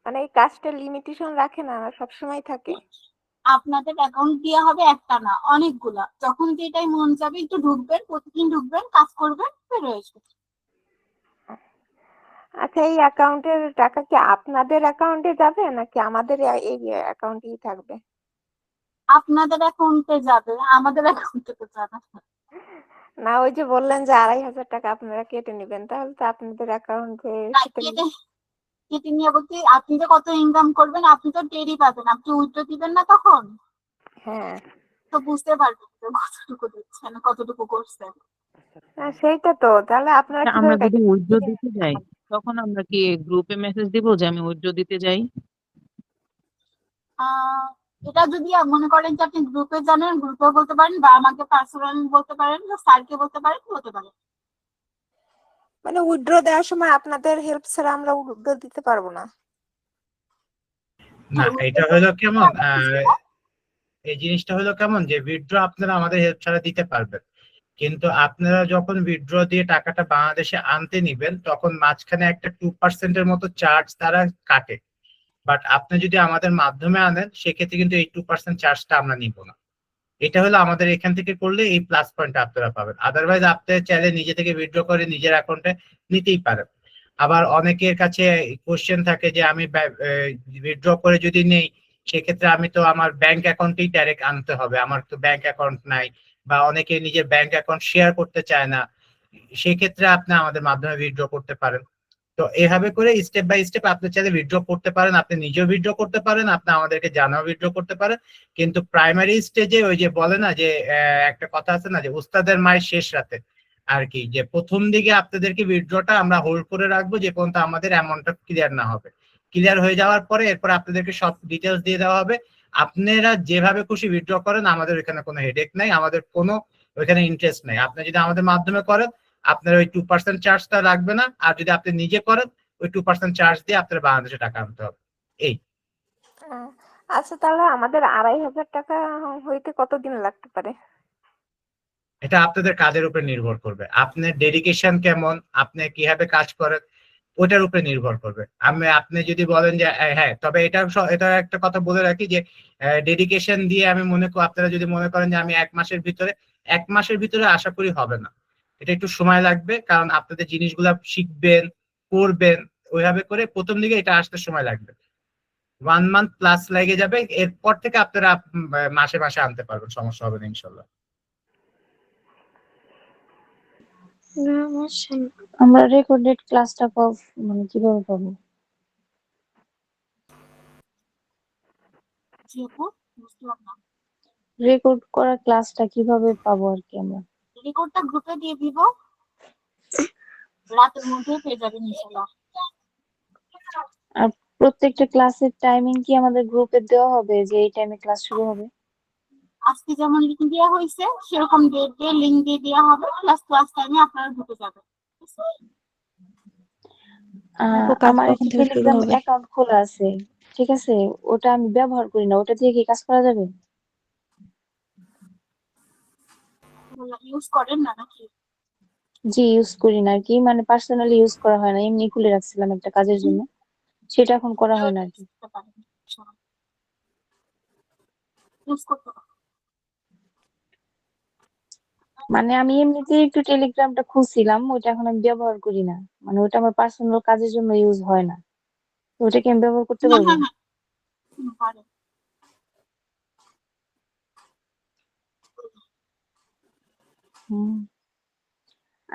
Speaker 6: মানে এই কাজটা লিমিটেশন রাখে না, সবসময় থাকে?
Speaker 7: আপনাদের অ্যাকাউন্ট দেওয়া হবে একটা না, অনেকগুলা, যখন যেটাই মন যাবে একটু ঢুকবেন, প্রতিদিন ঢুকবেন, কাজ করবেন, বের হয়ে আসবেন।
Speaker 6: আচ্ছা, এই অ্যাকাউন্টের টাকা কি আপনাদের অ্যাকাউন্টে যাবে নাকি আমাদের এই অ্যাকাউন্টেই থাকবে?
Speaker 7: আপনাদের অ্যাকাউন্টে যাবে, আমাদের অ্যাকাউন্টে তো যাবে না।
Speaker 6: না, ওই যে বললেন যে 2,500 টাকা আপনারা কেটে নেবেন, তাহলে তো আপনাদের অ্যাকাউন্টে
Speaker 7: কেটে নিয়ে বলতে আপনি যে কত ইনকাম করবেন আপনি তো টেরই পাবেন, আপনি উইথড্র দিবেন না তখন,
Speaker 6: হ্যাঁ,
Speaker 7: তো বুঝতে পারবেন যে কতটুকু দিচ্ছেন, কতটুকু করছেন।
Speaker 6: সেইটা তো, তাহলে আপনারা
Speaker 9: আচ্ছা,
Speaker 6: কিভাবে
Speaker 9: আমরা যদি উইথড্র দিতে যাই তখন আমরা কি গ্রুপে মেসেজ দিব যে আমি উইথড্র দিতে যাই?
Speaker 7: এটা যদি মনে করেন যে আপনি গ্রুপে জানেন, গ্রুপে বলতে পারেন, বা আমাকে পার্সোনালি বলতে পারেন, বা স্যারকে বলতে পারেন, বলতে পারেন।
Speaker 6: মানে উইথড্র দেওয়ার সময় আপনাদের হেল্প ছাড়া আমরা উইথড্র দিতে পারবো না?
Speaker 1: না, এটা হলো কেমন, এই জিনিসটা হলো কেমন যে উইথড্র আপনারা আমাদের হেল্প ছাড়া দিতে পারবেন, কিন্তু আপনারা যখন উইথড্র দিয়ে টাকাটা বাংলাদেশে আনতে নিবেন তখন মাঝখানে একটা 2% মতো চার্জ তারা কাটে। বাট আপনি যদি আমাদের মাধ্যমে আনেন সেক্ষেত্রে কিন্তু এই 2% চার্জটা আমরা নিব না। এটা হলো আমাদের এখান থেকে করলে এই প্লাস পয়েন্ট আপনারা পাবেন। আদারওয়াইজ আপনি চাইলে নিজে থেকে উইথড্র করে নিজের অ্যাকাউন্টে নিতেই পারেন। আবার অনেকের কাছে কোশ্চেন থাকে যে আমি উইথড্র করে যদি নেই সেক্ষেত্রে আমি তো আমার ব্যাংক অ্যাকাউন্টেই ডাইরেক্ট আনতে হবে, আমার তো ব্যাংক অ্যাকাউন্ট নাই, বা অনেকে নিজের ব্যাংক অ্যাকাউন্ট শেয়ার করতে চায় না, সেক্ষেত্রে আপনি আমাদের মাধ্যমে উইথড্র করতে পারেন। তো এভাবে করে স্টেপ বাই স্টেপ আপনি চাইলে উইথড্র করতে পারেন, আপনি নিজেও উইথড্র করতে পারেন, আপনি আমাদেরকে জানাও উইথড্র করতে পারেন। কিন্তু প্রাইমারি স্টেজে ওই যে বলে না যে একটা কথা আছে না যে উস্তাদের মায়ের শেষ রাতে আর কি, যে প্রথম দিকে আপনাদেরকে উইথড্রটা আমরা হোল্ড করে রাখবো যে পর্যন্ত আমাদের অ্যামাউন্টটা ক্লিয়ার না হবে। ক্লিয়ার হয়ে যাওয়ার পরে এরপর আপনাদেরকে সব ডিটেলস দিয়ে দেওয়া হবে, আপনারা যেভাবে খুশি উইথড্র করেন, আমাদের ওইখানে কোনো হেডেক নাই, আমাদের কোনো ওইখানে ইন্টারেস্ট নাই। আপনি যদি আমাদের মাধ্যমে করেন আপনার ওই 2% চার্জটা লাগবে না, আর যদি আপনি নিজে করেন ওই 2% চার্জ দিয়ে আপনার বাংলাদেশে টাকা আনতে হবে। এই
Speaker 6: আচ্ছা, তাহলে আমাদের 2,500 টাকা হইতে কতদিন লাগতে পারে?
Speaker 1: এটা আপনাদের কাজের উপর নির্ভর করবে, আপনার ডেডিকেশন কেমন, আপনি কিভাবে কাজ করেন ওটার উপরে নির্ভর করবে। আপনি যদি বলেন যে হ্যাঁ, তবে এটা একটা কথা বলে রাখি যে ডেডিকেশন দিয়ে আমি আপনারা যদি মনে করেন যে আমি 1 মাসের ভিতরে আশা করি হবে না। এটা একটু সময় লাগবে, কারণ আপনাদের জিনিসগুলা শিখবেন, করবেন, ওইভাবে করে প্রথম দিকে এটা আসতে সময় লাগবে। 1 মান্থ প্লাস লেগে যাবে, এরপর থেকে আপনারা মাসে মাসে আনতে পারবেন, সমস্যা হবে না ইনশাল্লাহ।
Speaker 8: আমরা রেকর্ডেড ক্লাসটা মানে কিভাবে পাবো?
Speaker 7: জি আপু, বুঝলাম না।
Speaker 8: রেকর্ড করা ক্লাসটা কিভাবে পাবো আর কি আমরা?
Speaker 7: রেকর্ডটা গ্রুপে দিয়ে দিব, রাতের মধ্যে পেয়ে যাবেন ইনশাল্লাহ।
Speaker 8: আর প্রত্যেকটা ক্লাসের টাইমিং কি আমাদের গ্রুপে দেওয়া হবে যে এই টাইমে ক্লাস শুরু হবে?
Speaker 7: আজকে যেমন লিঙ্ক দেওয়া হয়েছে সেরকম ডেট দিয়ে লিঙ্ক দিয়ে দেওয়া হবে, প্লাস ক্লাস টাইমে আপনারা ঢুকে যাবেন।
Speaker 5: কাজ
Speaker 8: আমার
Speaker 5: কখন
Speaker 8: একটা
Speaker 5: থেকে শুরু
Speaker 8: টেলিগ্রাম
Speaker 5: হবে?
Speaker 8: অ্যাকাউন্ট খোলা আছে, ঠিক আছে? ওটা আমি ব্যবহার করি না, ওটা দিয়ে কি কাজ করা যাবে?
Speaker 7: ইউজ করেন না নাকি?
Speaker 8: জি, ইউজ করি না আর কি, মানে পার্সোনালি ইউজ করা হয় না, এমনি খুলে রাখছিলাম একটা কাজের জন্য, সেটা এখন করা হয় না আর কি।
Speaker 7: ইউজ করতে পারেন।
Speaker 8: মানে আমি এমনিতেই একটু টেলিগ্রামটা খুলছিলাম, ওটা এখন আমি ব্যবহার করি না, মানে ওটা আমার পার্সোনাল কাজের জন্য ইউজ হয় না, তো ওটাকে আমি ব্যবহার করতে
Speaker 7: হ্যাঁ
Speaker 8: পারবো?
Speaker 7: হ্যাঁ হ্যাঁ, পারেন।
Speaker 8: হুম।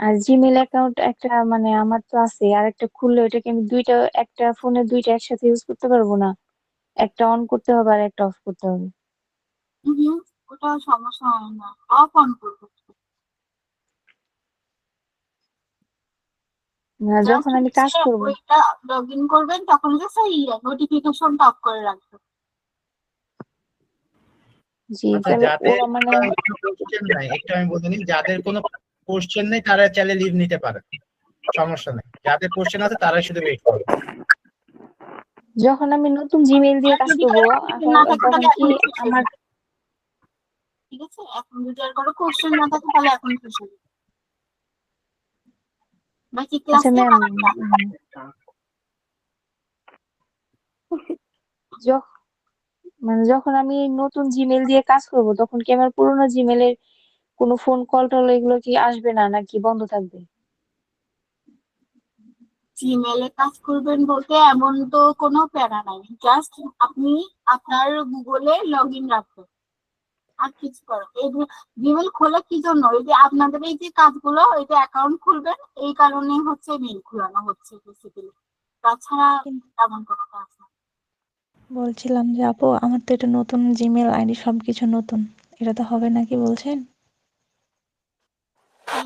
Speaker 8: আর জিমেল অ্যাকাউন্ট একটা মানে আমার তো আছে, আর একটা খুললে ওটাকে আমি একটা ফোনে দুইটা একসাথে ইউজ করতে পারবো না? একটা অন করতে হবে আর একটা অফ করতে হবে।
Speaker 7: হুম, ওটা সমস্যা হয় না, অফ অন করবো।
Speaker 8: যখন আমি কাজ করব,
Speaker 7: ওইটা লগ ইন করবেন তখন জাস্ট নোটিফিকেশনটা অফ করে রাখবেন।
Speaker 8: জি,
Speaker 1: আচ্ছা,
Speaker 8: তাহলে
Speaker 1: যাদের
Speaker 8: ওরা মানে
Speaker 1: কোনো কোশ্চেন নাই, একটু আমি বলে নিই, যাদের কোনো কোশ্চেন নেই তারা চাইলে লিভ নিতে পারে, সমস্যা নেই। যাদের কোশ্চেন আছে তারাই শুধু ওয়েট করবে।
Speaker 8: যখন আমি নতুন জিমেইল দিয়ে কাজ
Speaker 7: যদি
Speaker 8: করব,
Speaker 7: কারো question না থাকে
Speaker 8: তখন
Speaker 7: তাহলে
Speaker 8: কি
Speaker 7: এখন শেষ হয়ে
Speaker 8: আমার
Speaker 7: যাবে। ঠিক আছে, এখন যদি আর কারো কোশ্চেন না থাকে তাহলে এখন শেষ হয়ে যাবে। বাকি
Speaker 8: আচ্ছা
Speaker 7: ক্লাসে
Speaker 8: ম্যাম, মানে যখন আমি নতুন জিমেইল দিয়ে কাজ করব তখন কি আমার পুরোনো জিমেইলের কোনো ফোন কল টল এগুলো কি আসবে না নাকি বন্ধ থাকবে?
Speaker 7: জিমেলে কাজ করবেন বলতে এমন তো কোনো প্যারা নাই, জাস্ট আপনি আপনার গুগলে লগ ইন রাখবেন আর কিছু করেন। এই জিমেল খোলা কি জন্য? এই যে আপনাদের এই যে কাজগুলো, এই যে অ্যাকাউন্ট খুলবেন, এই কারণে হচ্ছে মেল খোলানো হচ্ছে বেসিক্যালি, তাছাড়া তেমন কোনো কাজ না।
Speaker 5: বলছিলাম যে আপু, আমার তো এটা নতুন জিমেল আইডি, সবকিছু নতুন, এটা তো হবে নাকি বলছেন?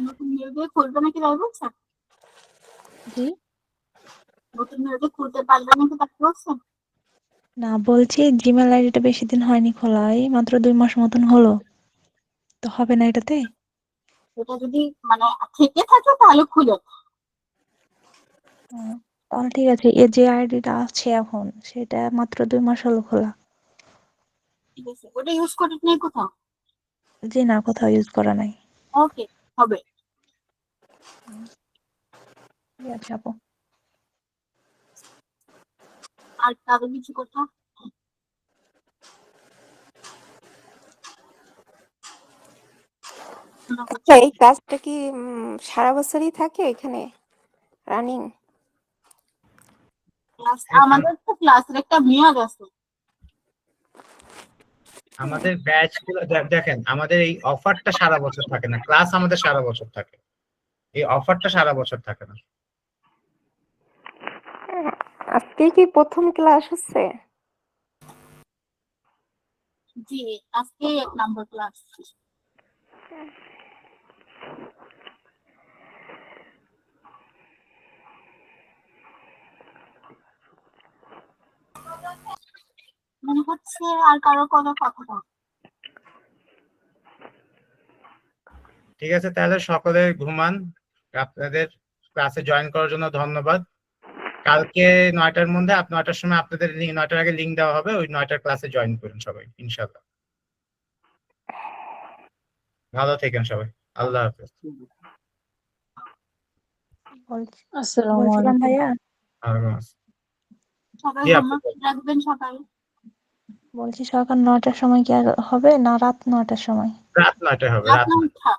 Speaker 7: নতুন মেল দিয়ে খুলবে নাকি তাই বলছেন?
Speaker 5: জি
Speaker 7: নতুন মেল দিয়ে খুলতে পারবে নাকি তাই বলছেন?
Speaker 5: না, বলছি জিমেল আইডিটা বেশি দিন হয়নি খোলা, এই মাত্র 2 মাস মতন হলো, তো হবে না এটাতে?
Speaker 7: এটা যদি মানে থেকে থাকে তাহলে খুলে।
Speaker 5: তাহলে ঠিক আছে, এ যে আইডিটা আছে এখন সেটা মাত্র 2 মাস হলো খোলা।
Speaker 7: ঠিক আছে, ওটা ইউজ করে নেই কোথাও?
Speaker 5: জি না, কোথাও ইউজ করা নাই।
Speaker 7: ওকে, হবে।
Speaker 5: ঠিক আছে আপু।
Speaker 7: আর কারো কিছু কথা?
Speaker 6: আচ্ছা, এই কাজটা কি সারা বছরই থাকে এখানে রানিং?
Speaker 7: আমাদের তো ক্লাসের একটা মেয়াদ আছে।
Speaker 1: আমাদের ব্যাচ গুলো দেখেন, আমাদের এই অফারটা সারা বছর থাকে না, ক্লাস আমাদের সারা বছর থাকে, এই অফারটা সারা বছর থাকে না।
Speaker 6: আজকে কি প্রথম ক্লাস হচ্ছে?
Speaker 7: জি, আজকে 1 নম্বর ক্লাস। মনে হচ্ছে আর কারো কোনো কথা না।
Speaker 1: ঠিক আছে, তাহলে সকলে ঘুমান। আপনাদের ক্লাসে জয়েন করার জন্য ধন্যবাদ। কালকে 9টার মধ্যে 9টার সময় আপনাদের 9টার আগে লিঙ্ক দেওয়া হবে, ওই 9টার ক্লাসে জয়েন করুন সবাই ইনশাআল্লাহ। ভালো থাকেন সবাই, আল্লাহ হাফেজ।
Speaker 8: আসসালামু
Speaker 5: বলছিলাম
Speaker 8: আলাইকুম।
Speaker 5: ভাইয়া,
Speaker 7: সবাই
Speaker 1: জি আপু,
Speaker 7: হোমওয়ার্ক রাখবেন সকাল।
Speaker 5: বলছি সকাল 9টার সময় কি আর হবে না রাত 9টার সময়?
Speaker 1: রাত 9টায় হবে,
Speaker 7: রাত
Speaker 1: রাত 9টায়।
Speaker 7: 9টা।